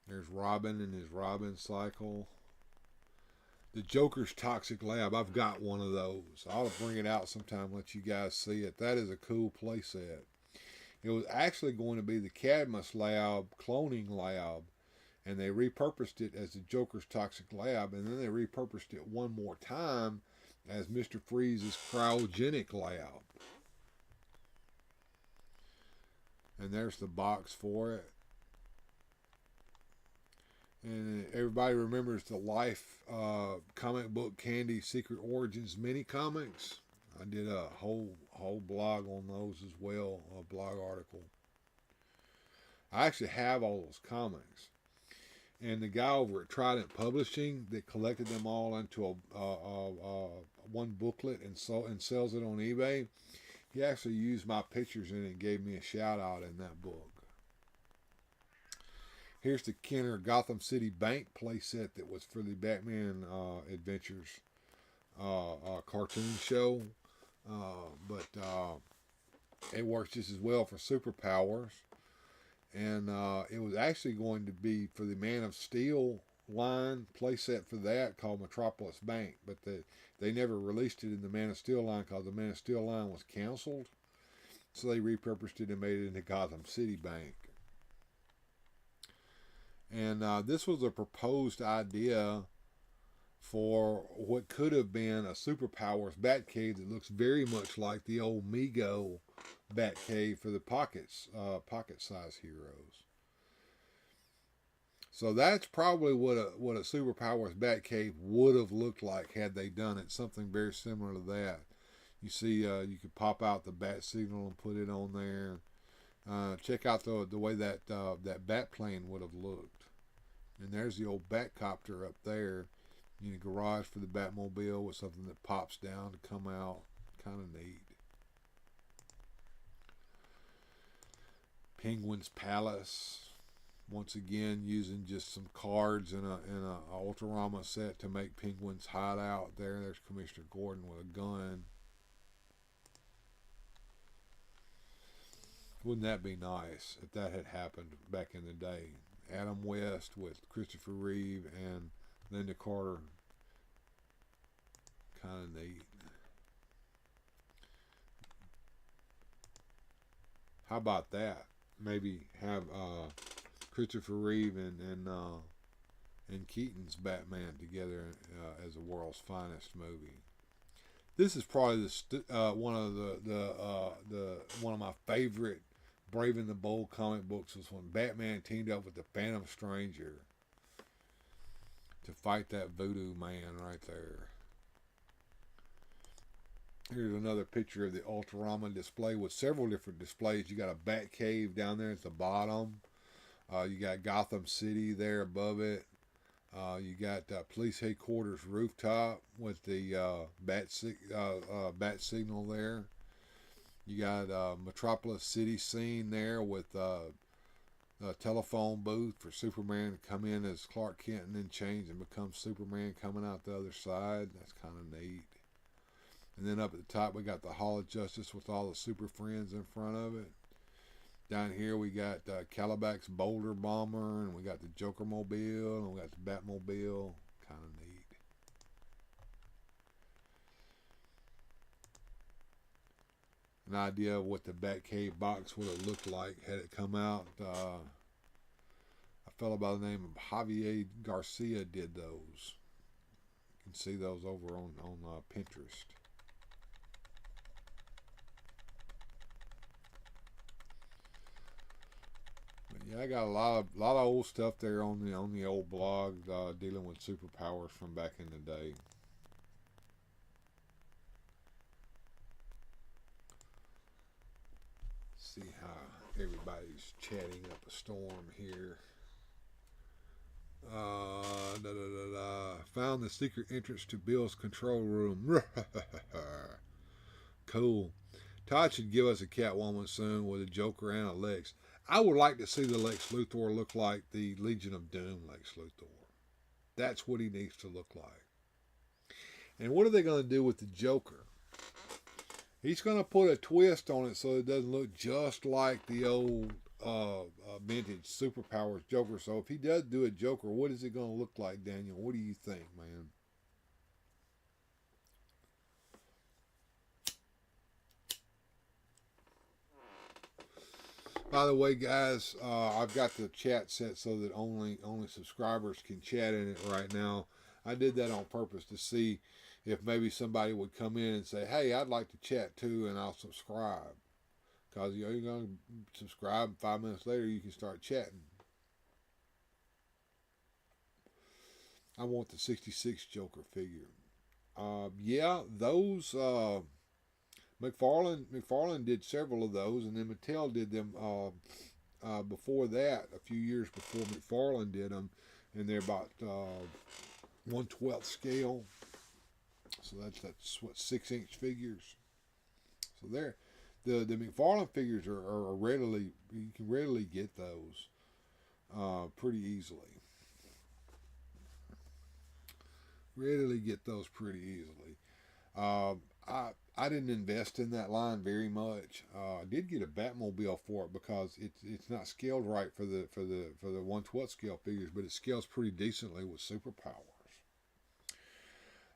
There's Robin and his Robin cycle. The Joker's Toxic Lab, I've got one of those. I'll bring it out sometime, let you guys see it. That is a cool playset. It was actually going to be the Cadmus Lab, cloning lab, and they repurposed it as the Joker's Toxic Lab, and then they repurposed it one more time as Mr. Freeze's Cryogenic Lab. And there's the box for it. And everybody remembers the Life comic book Candy Secret Origins mini comics. I did a whole blog on those as well, a blog article. I actually have all those comics. And the guy over at Trident Publishing that collected them all into one booklet and sells it on eBay, he actually used my pictures in it and gave me a shout out in that book. Here's the Kenner Gotham City Bank playset that was for the Batman Adventures cartoon show. But it works just as well for Superpowers. And it was actually going to be for the Man of Steel line playset for that called Metropolis Bank. But they never released it in the Man of Steel line because the Man of Steel line was canceled. So they repurposed it and made it into Gotham City Bank. And this was a proposed idea for what could have been a Superpowers Batcave that looks very much like the old Mego Batcave for the pocket-size heroes. So that's probably what a Superpowers Batcave would have looked like had they done it. Something very similar to that. You see, you could pop out the bat signal and put it on there. Check out the way that bat plane would have looked. And there's the old Batcopter up there. You know, garage for the Batmobile with something that pops down to come out. Kind of neat. Penguin's Palace. Once again, using just some cards and a Ultrarama set to make Penguin's hideout there. There's Commissioner Gordon with a gun. Wouldn't that be nice if that had happened back in the day? Adam West with Christopher Reeve and Linda Carter. Kind of neat. How about that? Maybe have Christopher Reeve and Keaton's Batman together as the world's finest movie. This is probably one of my favorite Brave and the Bold comic books was when Batman teamed up with the Phantom Stranger to fight that voodoo man right there. Here's another picture of the Ultrarama display with several different displays. You got a Bat Cave down there at the bottom. You got Gotham City there above it. You got Police Headquarters rooftop with the bat signal there. You got Metropolis City scene there with a telephone booth for Superman to come in as Clark Kent and then change and become Superman coming out the other side. That's kind of neat. And then up at the top we got the Hall of Justice with all the Super Friends in front of it. Down here we got Calabax Boulder Bomber, and we got the Joker Mobile, and we got the Batmobile. Kind of neat. An idea of what the Batcave box would have looked like had it come out. A fellow by the name of Javier Garcia did those. You can see those over on Pinterest. Yeah, I got a lot of old stuff there on the old blog dealing with superpowers from back in the day. See how everybody's chatting up a storm here. Found the secret entrance to Bill's control room. Cool. Todd should give us a Catwoman soon with a Joker and a Lex. I would like to see the Lex Luthor look like the Legion of Doom Lex Luthor. That's what he needs to look like. And what are they going to do with the Joker? He's going to put a twist on it so it doesn't look just like the old vintage Superpowers Joker. So if he does do a Joker, what is it going to look like, Daniel? What do you think, man? By the way, guys, I've got the chat set so that only subscribers can chat in it right now. I did that on purpose to see if maybe somebody would come in and say, "Hey, I'd like to chat too," and I'll subscribe. Because you're going to subscribe, and 5 minutes later you can start chatting. I want the 66 Joker figure. Yeah, those McFarlane did several of those, and then Mattel did them before that, a few years before McFarlane did them, and they're about 1/12 scale. So that's what 6-inch figures. So they're the McFarlane figures are readily, you can readily get those pretty easily. Readily get those pretty easily. I didn't invest in that line very much. I did get a Batmobile for it because it's not scaled right for the 1/12 scale figures, but it scales pretty decently with superpowers.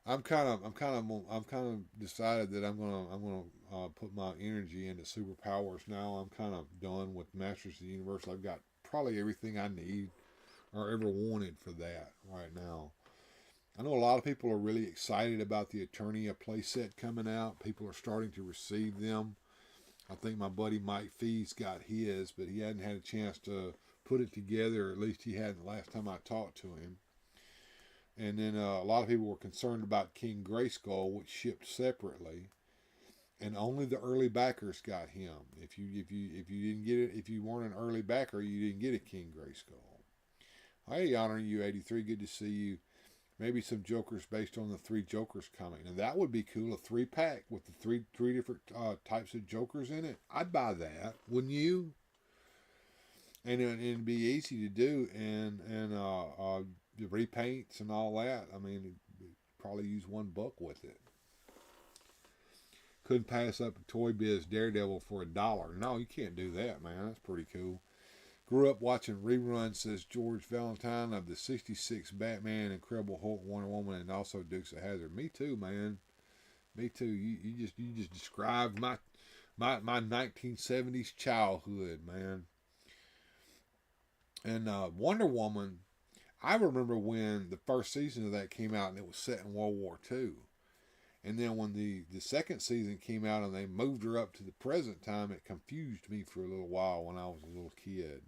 I'm kind of decided that I'm gonna put my energy into superpowers now. I'm kind of done with Masters of the Universe. I've got probably everything I need or ever wanted for that right now. I know a lot of people are really excited about the Eternia playset coming out. People are starting to receive them. I think my buddy Mike Fee's got his, but he hadn't had a chance to put it together, or at least he hadn't the last time I talked to him. And then a lot of people were concerned about King Grayskull, which shipped separately, and only the early backers got him. If you didn't get it, if you weren't an early backer, you didn't get a King Grayskull. Hey, Honor You 83, good to see you. Maybe some Jokers based on the 3 Jokers coming, and that would be cool. A 3-pack with the three different types of Jokers in it. I'd buy that, wouldn't you? And it'd be easy to do, and the repaints and all that. I mean, you'd probably use $1 with it. Couldn't pass up a Toy Biz Daredevil for $1. No, you can't do that, man. That's pretty cool. Grew up watching reruns, says George Valentine, of the 66 Batman, Incredible Hulk, Wonder Woman, and also Dukes of Hazzard. Me too, man. Me too. You just described my 1970s childhood, man. And Wonder Woman, I remember when the first season of that came out and it was set in World War II. And then when the second season came out and they moved her up to the present time, it confused me for a little while when I was a little kid.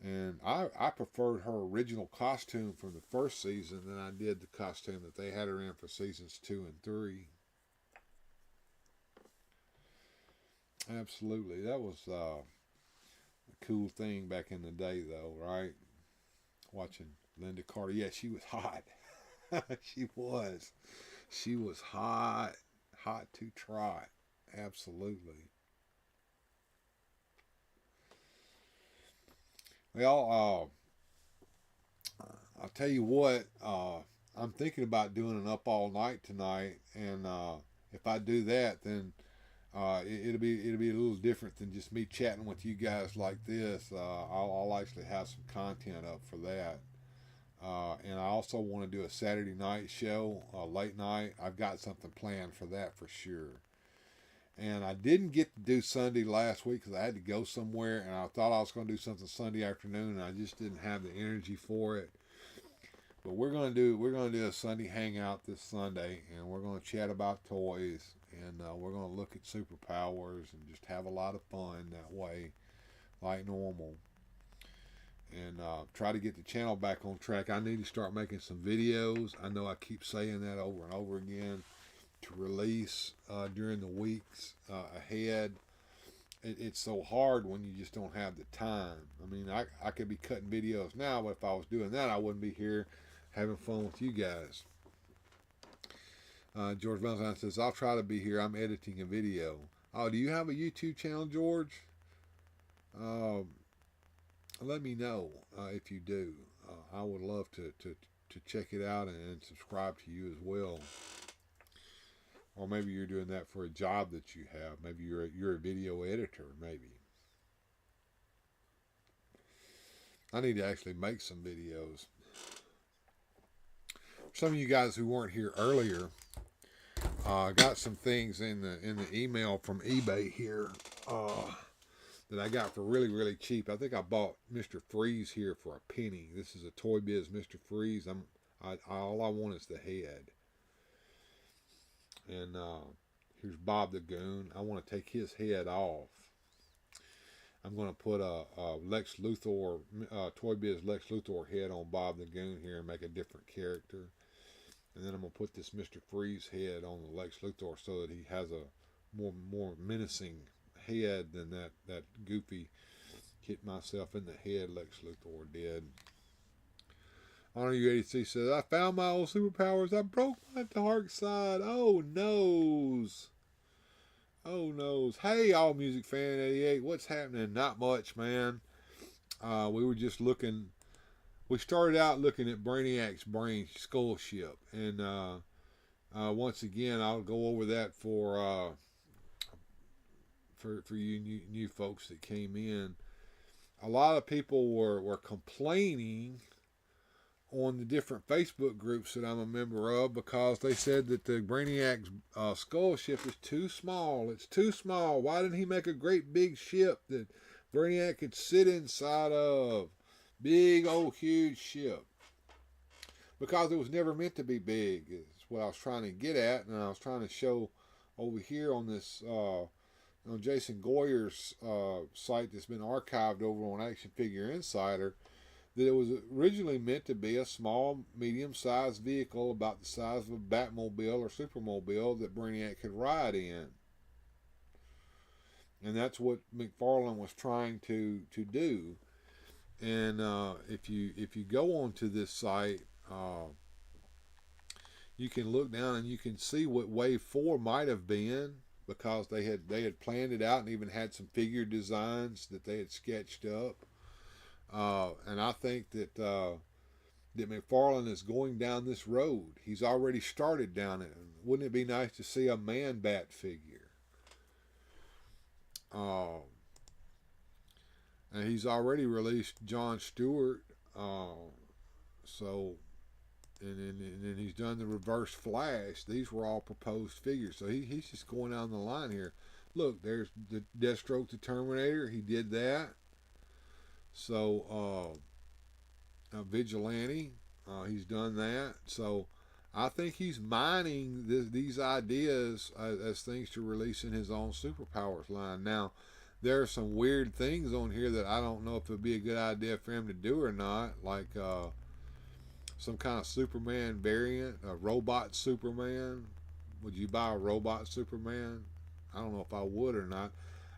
And I preferred her original costume from the first season than I did the costume that they had her in for seasons 2 and 3. Absolutely. That was a cool thing back in the day, though, right? Watching Linda Carter. Yeah, she was hot. She was. She was hot. Hot to trot. Absolutely. Well, I'll tell you what, I'm thinking about doing an up all night tonight, and if I do that, then it'll be a little different than just me chatting with you guys like this. I'll actually have some content up for that, and I also want to do a Saturday night show, late night. I've got something planned for that for sure. And I didn't get to do Sunday last week because I had to go somewhere, and I thought I was going to do something Sunday afternoon, and I just didn't have the energy for it. But we're going to do a Sunday hangout this Sunday, and we're going to chat about toys, and we're going to look at superpowers and just have a lot of fun that way, like normal. And try to get the channel back on track. I need to start making some videos. I know I keep saying that over and over again. To release during the weeks ahead. It's so hard when you just don't have the time. I mean, I could be cutting videos now, but if I was doing that, I wouldn't be here having fun with you guys. George Valentine says, I'll try to be here. I'm editing a video. Oh, do you have a YouTube channel, George? Let me know if you do. I would love to check it out and subscribe to you as well. Or maybe you're doing that for a job that you have. Maybe you're a video editor, maybe. I need to actually make some videos. Some of you guys who weren't here earlier, got some things in the email from eBay here. that I got for really, really cheap. I think I bought Mr. Freeze here for a penny. This is a Toy Biz Mr. Freeze. All I want is the head. And here's Bob the Goon. I want to take his head off. I'm going to put a Lex Luthor, Toy Biz Lex Luthor head on Bob the Goon here and make a different character. And then I'm going to put this Mr. Freeze head on the Lex Luthor so that he has a more menacing head than that goofy hit myself in the head Lex Luthor did. Honor You 83 says, I found my old superpowers. I broke my dark side. Oh, noes. Oh, noes. Hey, All Music Fan 88. What's happening? Not much, man. We were just looking. We started out looking at Brainiac's brain skull ship. And once again, I'll go over that for you new folks that came in. A lot of people were complaining on the different Facebook groups that I'm a member of because they said that the Brainiac's skull ship is too small. It's too small. Why didn't he make a great big ship that Brainiac could sit inside of? Big old huge ship. Because it was never meant to be big is what I was trying to get at, and I was trying to show over here on this on Jason Goyer's site that's been archived over on Action Figure Insider, that it was originally meant to be a small, medium-sized vehicle about the size of a Batmobile or Supermobile that Brainiac could ride in. And that's what McFarlane was trying to do. And if you go onto this site, you can look down and you can see what Wave 4 might have been, because they had planned it out and even had some figure designs that they had sketched up. And I think that McFarlane is going down this road. He's already started down it. Wouldn't it be nice to see a Man-Bat figure? And he's already released John Stewart. So, and he's done the Reverse Flash. These were all proposed figures. So he's just going down the line here. Look, there's the Deathstroke the Terminator. He did that. So, Vigilante, he's done that. So, I think he's mining these ideas as things to release in his own Superpowers line. Now, there are some weird things on here that I don't know if it would be a good idea for him to do or not, like some kind of Superman variant, a robot Superman. Would you buy a robot Superman? I don't know if I would or not.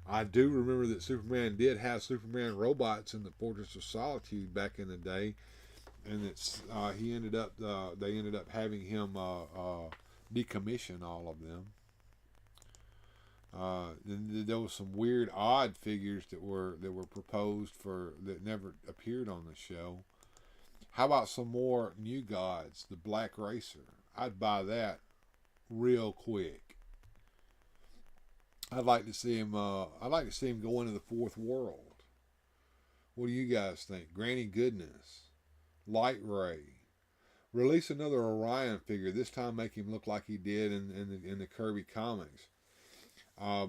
I do remember that Superman did have Superman robots in the Fortress of Solitude back in the day, and it's they ended up having him decommission all of them. Then there was some weird, odd figures that were proposed that never appeared on the show. How about some more New Gods, the Black Racer? I'd buy that real quick. I'd like to see him go into the fourth world. What do you guys think? Granny Goodness, Light Ray. Release another Orion figure. This time make him look like he did in the Kirby comics. A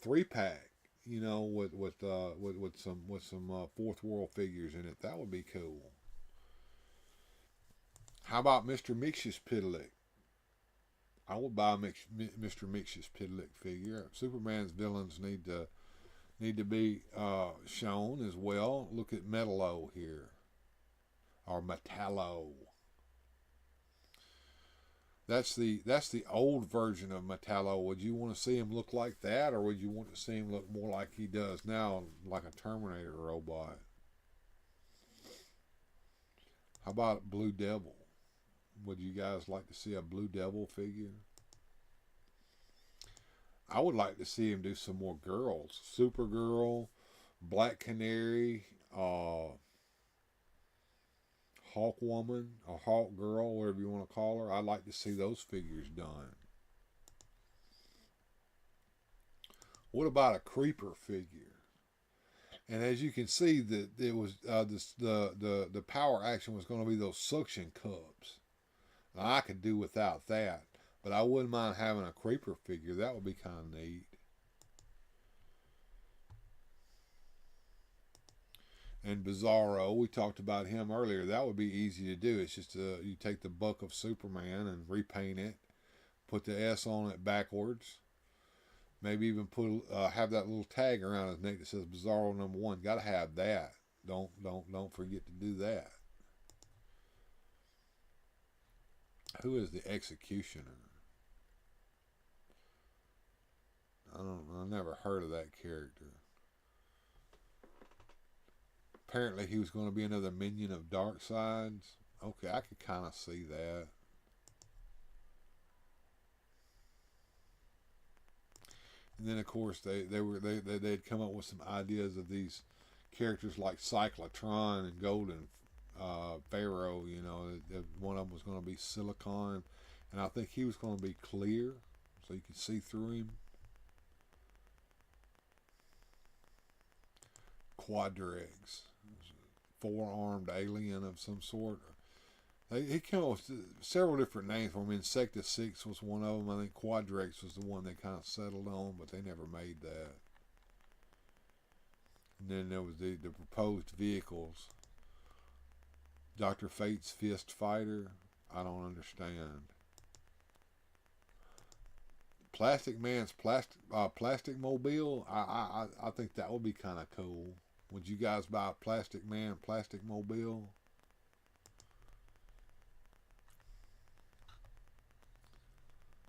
3-pack, with some Fourth World figures in it. That would be cool. How about Mr. Mixus-Pitalik? I would buy a Mr. Mixus-Pitalik figure. Superman's villains need to be shown as well. Look at Metallo here, or Metallo. That's the old version of Metallo. Would you want to see him look like that, or would you want to see him look more like he does now, like a Terminator robot? How about Blue Devil? Would you guys like to see a Blue Devil figure? I would like to see him do some more girls. Supergirl, Black Canary, Hawk Woman, or Hawk Girl, whatever you want to call her. I'd like to see those figures done. What about a Creeper figure? And as you can see, that it was the power action was going to be those suction cups. Now, I could do without that, but I wouldn't mind having a Creeper figure. That would be kind of neat. And Bizarro, we talked about him earlier. That would be easy to do. It's just you take the Buck of Superman and repaint it, put the S on it backwards. Maybe even put have that little tag around his neck that says Bizarro #1. Got to have that. Don't forget to do that. Who is the Executioner? I never heard of that character. Apparently he was going to be another minion of Darkseid's. Okay, I could kind of see that. And then of course they'd come up with some ideas of these characters like Cyclotron and Golden Pharaoh. You know, one of them was going to be Silicon, and I think he was going to be clear, so you could see through him. Quadrex, four-armed alien of some sort. He came up with several different names for him. Insecticix was one of them. I think Quadrex was the one they kind of settled on, but they never made that. And then there was the proposed vehicles. Dr. Fate's Fist Fighter. I don't understand. Plastic Man's Plastic Mobile. I think that would be kind of cool. Would you guys buy a Plastic Man Plastic Mobile?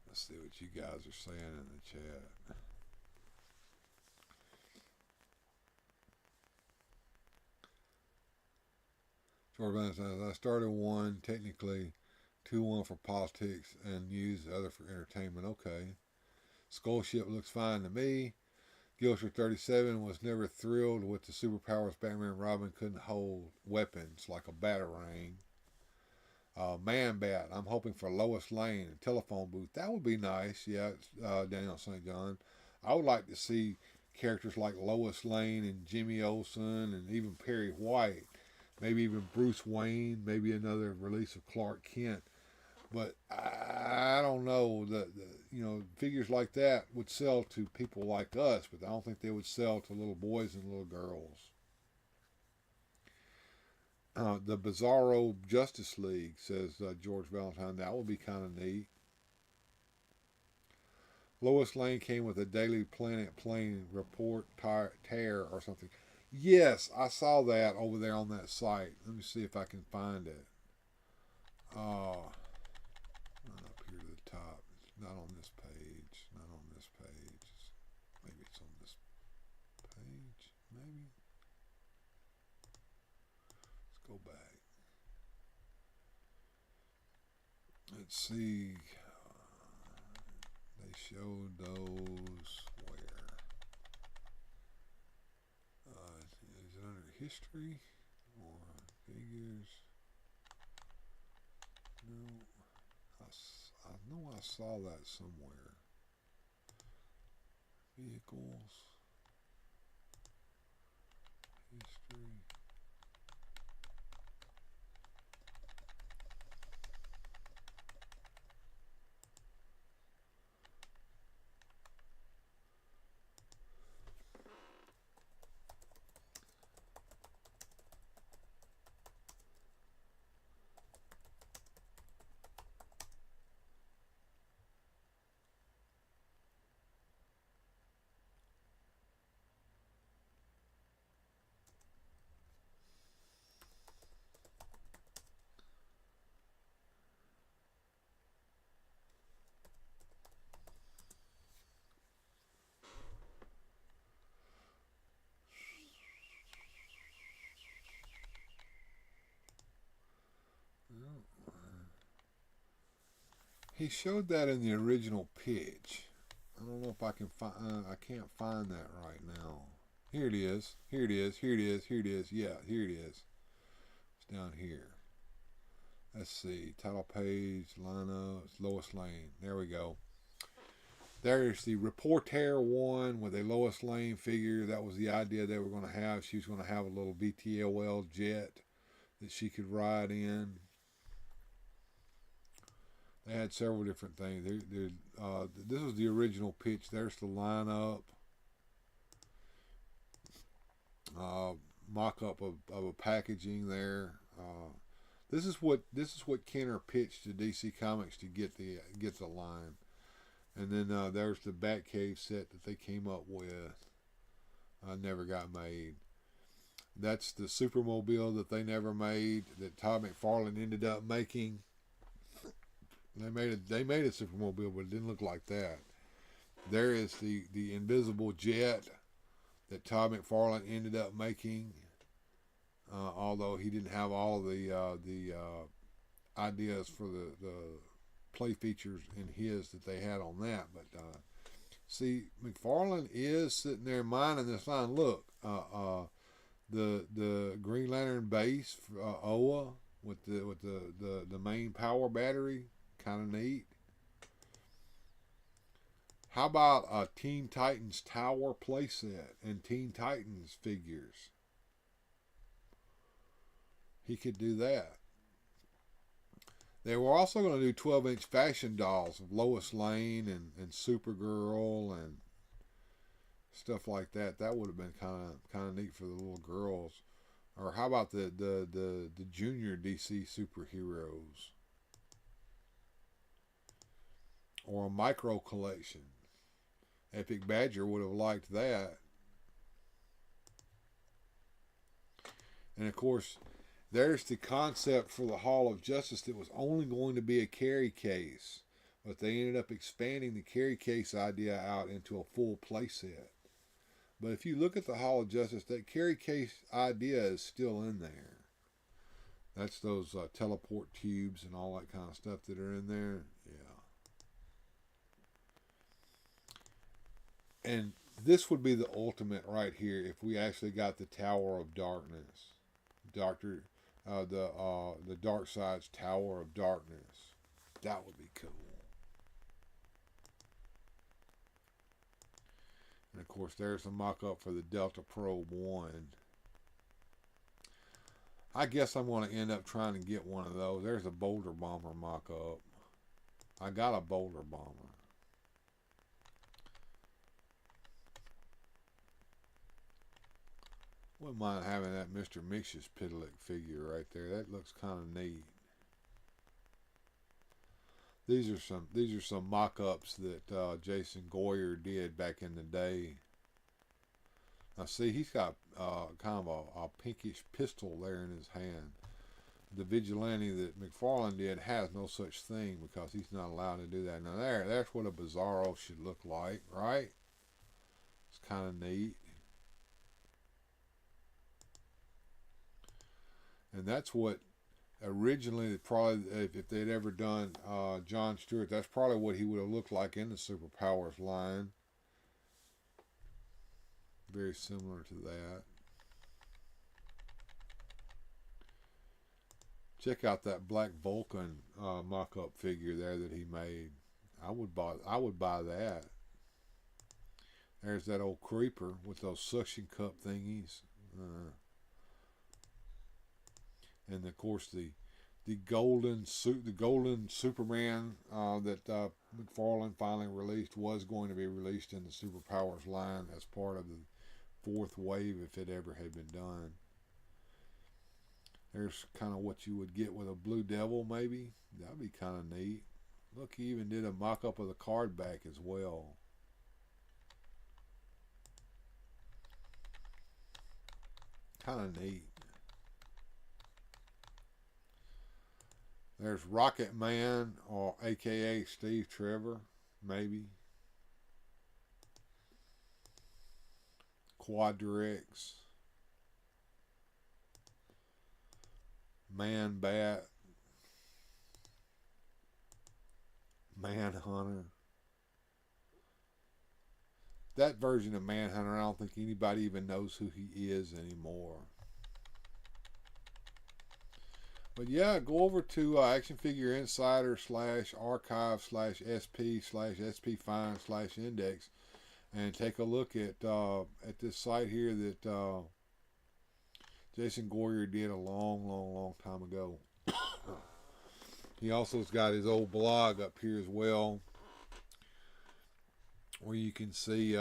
Let's see what you guys are saying in the chat. George Van says, I started one, technically 2-1 for politics, and use the other for entertainment. Okay. Skullship looks fine to me. Gilster 37 was never thrilled with the superpowers Batman and Robin couldn't hold weapons like a batarang. Man Bat, I'm hoping for Lois Lane, a telephone booth. That would be nice. Yeah, Daniel St. John. I would like to see characters like Lois Lane and Jimmy Olsen and even Perry White. Maybe even Bruce Wayne. Maybe another release of Clark Kent. But I don't know. The figures like that would sell to people like us, but I don't think they would sell to little boys and little girls. The Bizarro Justice League, says George Valentine. That would be kind of neat. Lois Lane came with a Daily Planet plane report tear or something. Yes, I saw that over there on that site. Let me see if I can find it. Up here to the top. It's not on this page. Not on this page. Maybe it's on this page. Maybe. Let's go back. Let's see. They showed those where? Is it under history or figures? No. I know I saw that somewhere. Vehicles. History. He showed that in the original pitch. I don't know if I can find. I can't find that right now. Here it is. Here it is. Here it is. Here it is. Yeah, here it is. It's down here. Let's see. Title page, lineup, Lois Lane. There we go. There's the Reporter one with a Lois Lane figure. That was the idea they were going to have. She was going to have a little VTOL jet that she could ride in. They had several different things. This was the original pitch. There's the lineup. mock-up of a packaging there. This is what Kenner pitched to DC Comics to get the line, and then there's the Batcave set that they came up with. Never got made. That's the Supermobile that they never made, that Todd McFarlane ended up making. They made a Supermobile, but it didn't look like that. There is the Invisible Jet that Todd McFarlane ended up making, although he didn't have all the ideas for the play features in his that they had on that. But see, McFarlane is sitting there mining this line. Look, the Green Lantern base, OA, with the main power battery, kind of neat. How about a Teen Titans Tower playset and Teen Titans figures? He could do that. They were also going to do 12-inch fashion dolls of Lois Lane and Supergirl and stuff like that. That would have been kind of neat for the little girls. Or how about the junior DC superheroes? Or a micro collection. Epic Badger would have liked that. And of course, there's the concept for the Hall of Justice that was only going to be a carry case, but they ended up expanding the carry case idea out into a full playset. But if you look at the Hall of Justice, that carry case idea is still in there. That's those teleport tubes and all that kind of stuff that are in there. Yeah. And this would be the ultimate right here if we actually got the Tower of Darkness. The Dark Side's Tower of Darkness. That would be cool. And of course, there's a mock-up for the Delta Probe 1. I guess I'm going to end up trying to get one of those. There's a Boulder Bomber mock-up. I got a Boulder Bomber. Wouldn't mind having that Mr. Mixus-Pitalik figure right there. That looks kind of neat. These are some mock-ups that Jason Goyer did back in the day. Now see, he's got kind of a pinkish pistol there in his hand. The Vigilante that McFarlane did has no such thing because he's not allowed to do that. Now there's what a Bizarro should look like, right? It's kind of neat. And that's what originally, probably, if they'd ever done John Stewart, that's probably what he would have looked like in the Superpowers line. Very similar to that. Check out that Black Vulcan mock-up figure there that he made. I would buy that. There's that old creeper with those suction cup thingies. And of course the golden Superman that McFarlane finally released was going to be released in the Superpowers line as part of the fourth wave if it ever had been done. There's kind of what you would get with a Blue Devil, maybe. That'd be kind of neat. Look, he even did a mock-up of the card back as well. Kind of neat. There's Rocket Man, or AKA Steve Trevor, maybe. Quadrex. Man Bat. Manhunter. That version of Manhunter, I don't think anybody even knows who he is anymore. But yeah, go over to Action Figure Insider /archive/SP/SPFind/index and take a look at this site here that Jason Goyer did a long time ago. He also has got his old blog up here as well, where you can see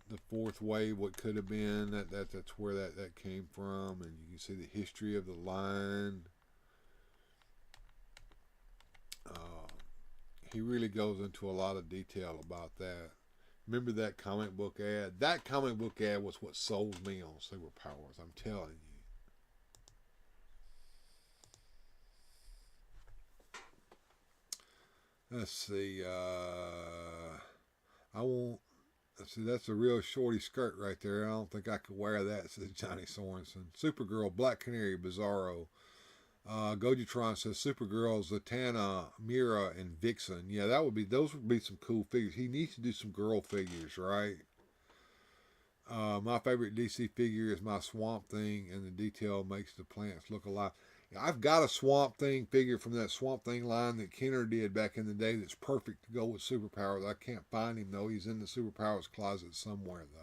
the fourth wave, what could have been. That's where that came from, and you can see the history of the line. He really goes into a lot of detail about that. Remember that comic book ad? That comic book ad was what sold me on superpowers. I'm telling you. Let's see. I won't. Let's see. That's a real shorty skirt right there. I don't think I could wear that, says Johnny Sorensen. Supergirl, Black Canary, Bizarro. Gojitron says Supergirl, Zatanna, Mira, and Vixen. Yeah, those would be some cool figures. He needs to do some girl figures, right? My favorite DC figure is my Swamp Thing, and the detail makes the plants look alive. I've got a Swamp Thing figure from that Swamp Thing line that Kenner did back in the day that's perfect to go with superpowers. I can't find him, though. He's in the superpowers closet somewhere, though.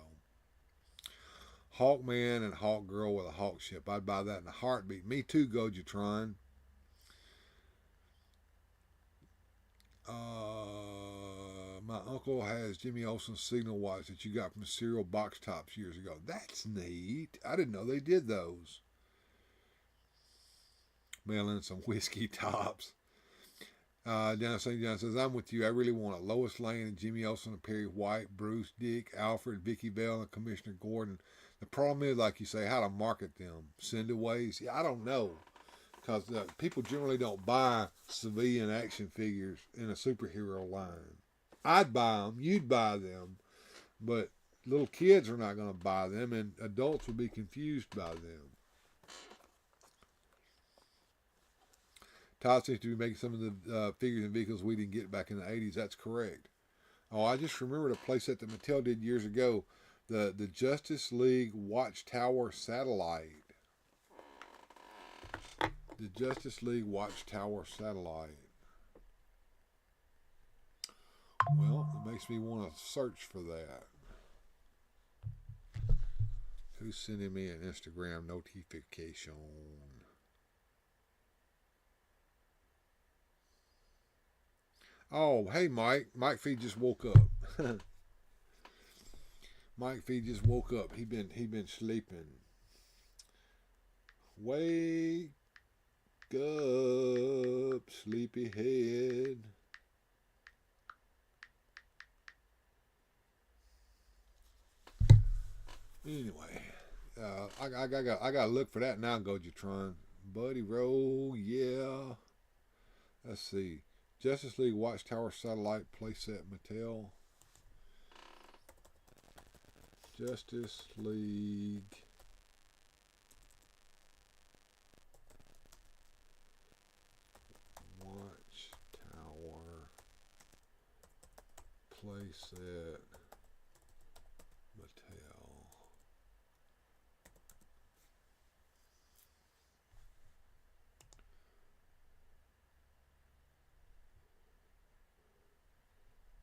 Hawkman and Hawkgirl with a Hawk ship. I'd buy that in a heartbeat. Me too, Gojitron. My uncle has Jimmy Olsen's signal watch that you got from cereal box tops years ago. That's neat. I didn't know they did those. Mail in some whiskey tops. Down St. John says, I'm with you. I really want a Lois Lane and Jimmy Olsen and Perry White, Bruce, Dick, Alfred, Vicky Bell, and Commissioner Gordon. The problem is, like you say, how to market them. Sendaways? Yeah, I don't know. Because people generally don't buy civilian action figures in a superhero line. I'd buy them. You'd buy them. But little kids are not going to buy them, and adults will be confused by them. Todd seems to be making some of the figures and vehicles we didn't get back in the 80s. That's correct. Oh, I just remembered a playset that Mattel did years ago. The Justice League Watchtower Satellite. The Justice League Watchtower Satellite. Well, it makes me want to search for that. Who's sending me an Instagram notification? Oh, hey, Mike. Mike Fee just woke up. Mike Fee just woke up. He been sleeping. Wake up, sleepyhead. Anyway, I gotta look for that now, Gojitron. Buddy Roll, yeah. Let's see. Justice League Watchtower Satellite Playset Mattel. Justice League Watchtower Playset Mattel.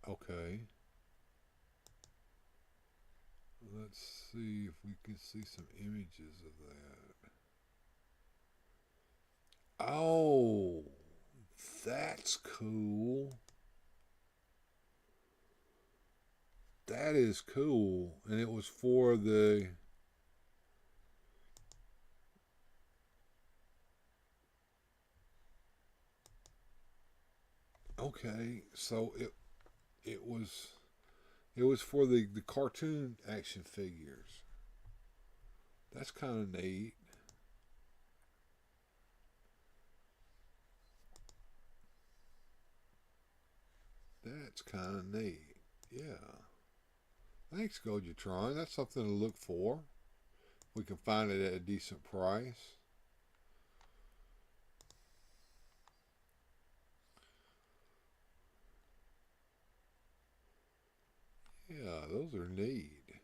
Okay. Let's see if we can see some images of that. Oh, that's cool. That is cool. And it was for the... Okay, so it was for the cartoon action figures. That's kind of neat. That's kind of neat. Yeah. Thanks, Gojitron. That's something to look for. We can find it at a decent price. Yeah, those are neat.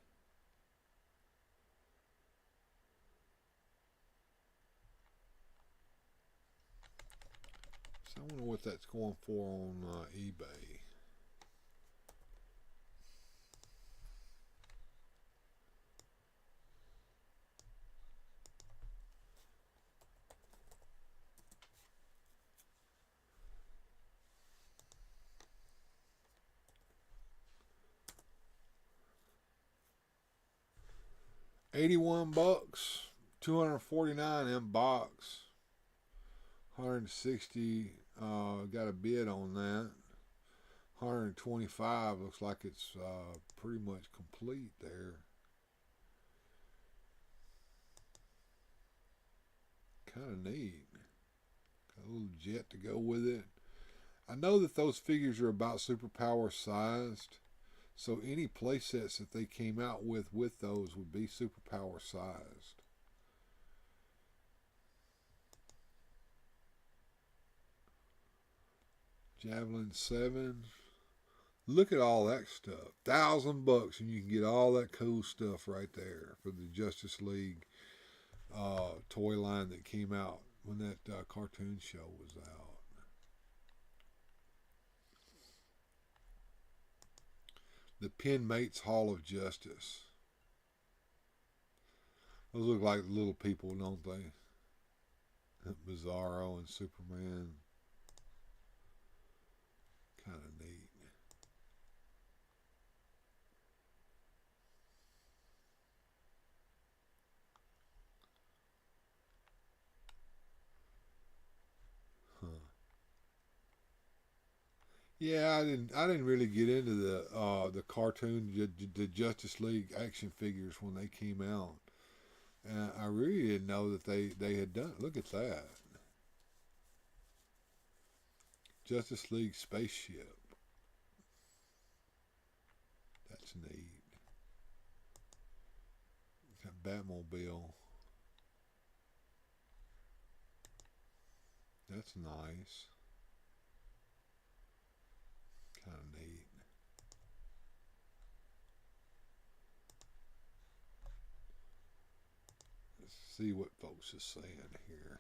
So I wonder what that's going for on eBay. $81, 249 in box, 160. Got a bid on that. 125 looks like it's pretty much complete there. Kind of neat. Got a little jet to go with it. I know that those figures are about superpower sized, so any play sets that they came out with those would be superpower sized. Javelin 7. Look at all that stuff. $1,000 and you can get all that cool stuff right there for the Justice League toy line that came out when that cartoon show was out. The Penmates Hall of Justice. Those look like little people, don't they? Bizarro and Superman. Kind of neat. Yeah, I didn't really get into the cartoon, the Justice League action figures when they came out. And I really didn't know that they had done. Look at that. Justice League spaceship. That's neat. Got Batmobile. That's nice. Kind of neat. Let's see what folks are saying here.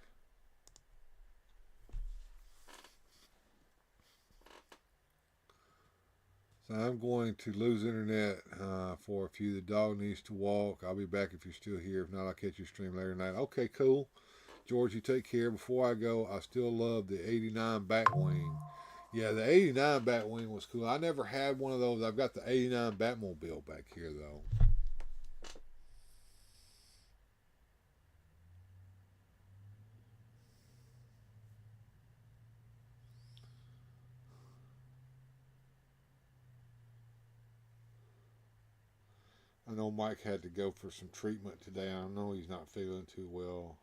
So I'm going to lose internet for a few. The dog needs to walk. I'll be back if you're still here. If not, I'll catch your stream later tonight. Okay, cool. George, you take care. Before I go, I still love the 89 Batwing. Yeah, the 89 Batwing was cool. I never had one of those. I've got the 89 Batmobile back here, though. I know Mike had to go for some treatment today. I know he's not feeling too well.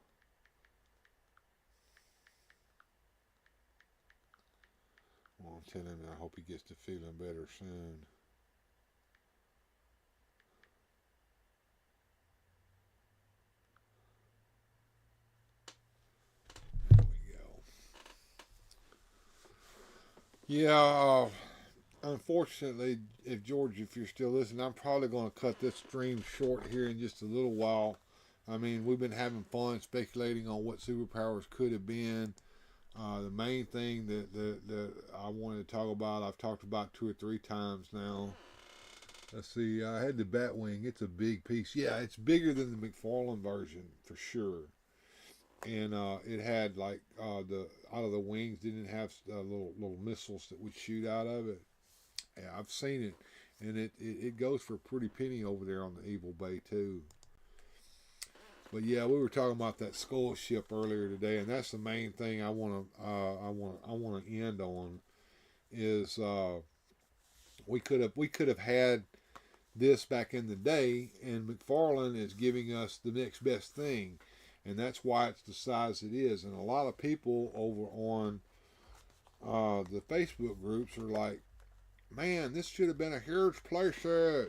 Well, I'm telling him I hope he gets to feeling better soon. There we go. Yeah, unfortunately, if George, if you're still listening, I'm probably going to cut this stream short here in just a little while. I mean, we've been having fun speculating on what superpowers could have been. The main thing that I wanted to talk about, I've talked about 2 or 3 times now. Let's see, I had the Batwing. It's a big piece. Yeah, it's bigger than the McFarlane version for sure. And it had like the out of the wings didn't have little missiles that would shoot out of it. Yeah, I've seen it, and it goes for a pretty penny over there on the Evil Bay too. But yeah, we were talking about that skull ship earlier today, and that's the main thing I want to end on. Is we could have had this back in the day, and McFarlane is giving us the next best thing, and that's why it's the size it is. And a lot of people over on the Facebook groups are like, "Man, this should have been a huge playset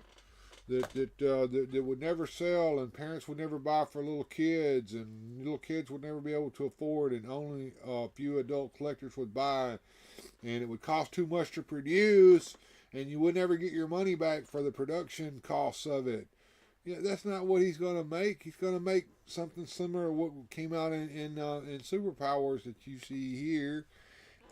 that would never sell, and parents would never buy for little kids, and little kids would never be able to afford, and only a few adult collectors would buy, and it would cost too much to produce, and you would never get your money back for the production costs of it." Yeah, that's not what he's going to make. He's going to make something similar to what came out in Superpowers that you see here,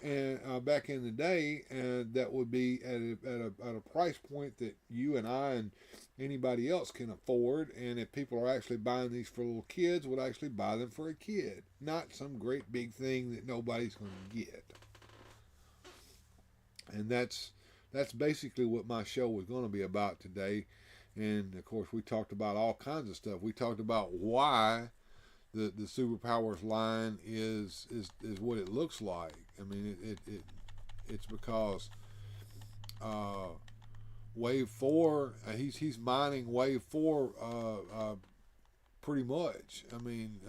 and back in the day, and that would be at a price point that you and I and anybody else can afford. And if people are actually buying these for little kids, would actually buy them for a kid, not some great big thing that nobody's going to get. And that's basically what my show was going to be about today. And of course, we talked about all kinds of stuff. We talked about why the Superpowers line is what it looks like. I mean, it's because Wave 4, he's mining Wave 4 pretty much. I mean,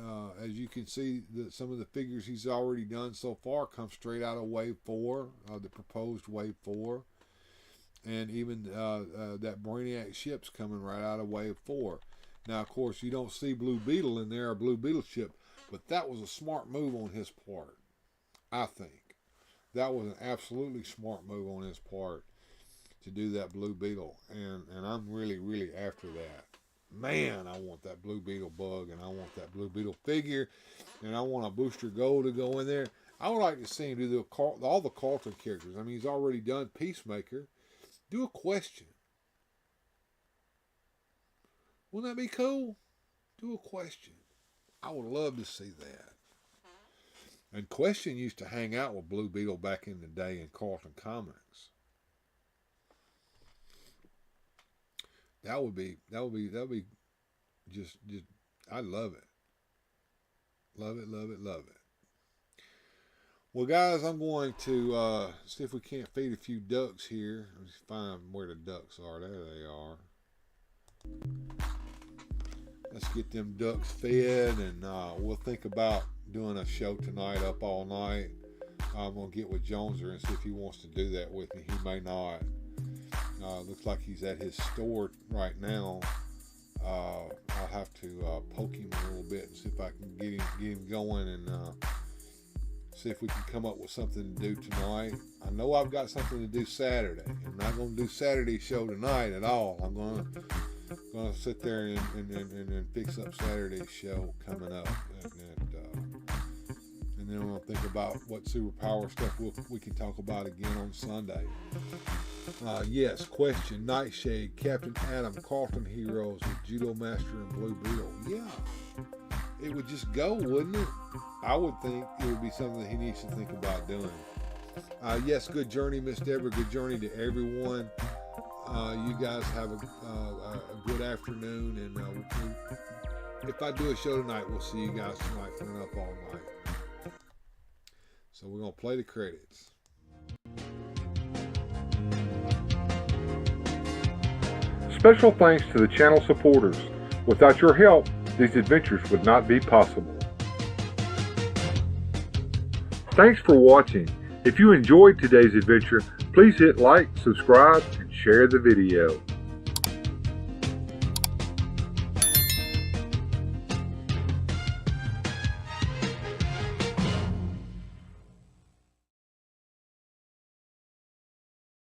as you can see, some of the figures he's already done so far come straight out of Wave 4, the proposed Wave 4. And even that Brainiac ship's coming right out of Wave 4. Now, of course, you don't see Blue Beetle in there, or Blue Beetle ship, but that was a smart move on his part, I think. That was an absolutely smart move on his part to do that Blue Beetle, and I'm really, really after that. Man, I want that Blue Beetle bug, and I want that Blue Beetle figure, and I want a Booster Gold to go in there. I would like to see him do all the Carlton characters. I mean, he's already done Peacemaker. Do a Question. Wouldn't that be cool? Do a Question. I would love to see that. And Question used to hang out with Blue Beetle back in the day in Carlton Comics. That would be just I love it. Love it, love it, love it. Well, guys, I'm going to see if we can't feed a few ducks here. Let's find where the ducks are. There they are. Let's get them ducks fed, and we'll think about doing a show tonight up all night. I'm going to get with Joneser and see if he wants to do that with me. He may not. Looks like he's at his store right now. I'll have to poke him a little bit and see if I can get him going, and see if we can come up with something to do tonight. I know I've got something to do Saturday. I'm not going to do Saturday's show tonight at all. I'm going to sit there and fix up Saturday's show coming up, and then I'm going to think about what superpower stuff we can talk about again on Sunday. Yes, Question, Nightshade, Captain Atom, Carlton Heroes with Judo Master and Blue Beetle. Yeah, it would just go, wouldn't it? I would think it would be something that he needs to think about doing. Yes, good journey, Miss Deborah. Good journey to everyone. You guys have a good afternoon, and if I do a show tonight, we'll see you guys tonight for Up All Night. So we're going to play the credits.
Special thanks to the channel supporters. Without your help, these adventures would not be possible. Thanks for watching. If you enjoyed today's adventure, please hit like, subscribe, and share the video.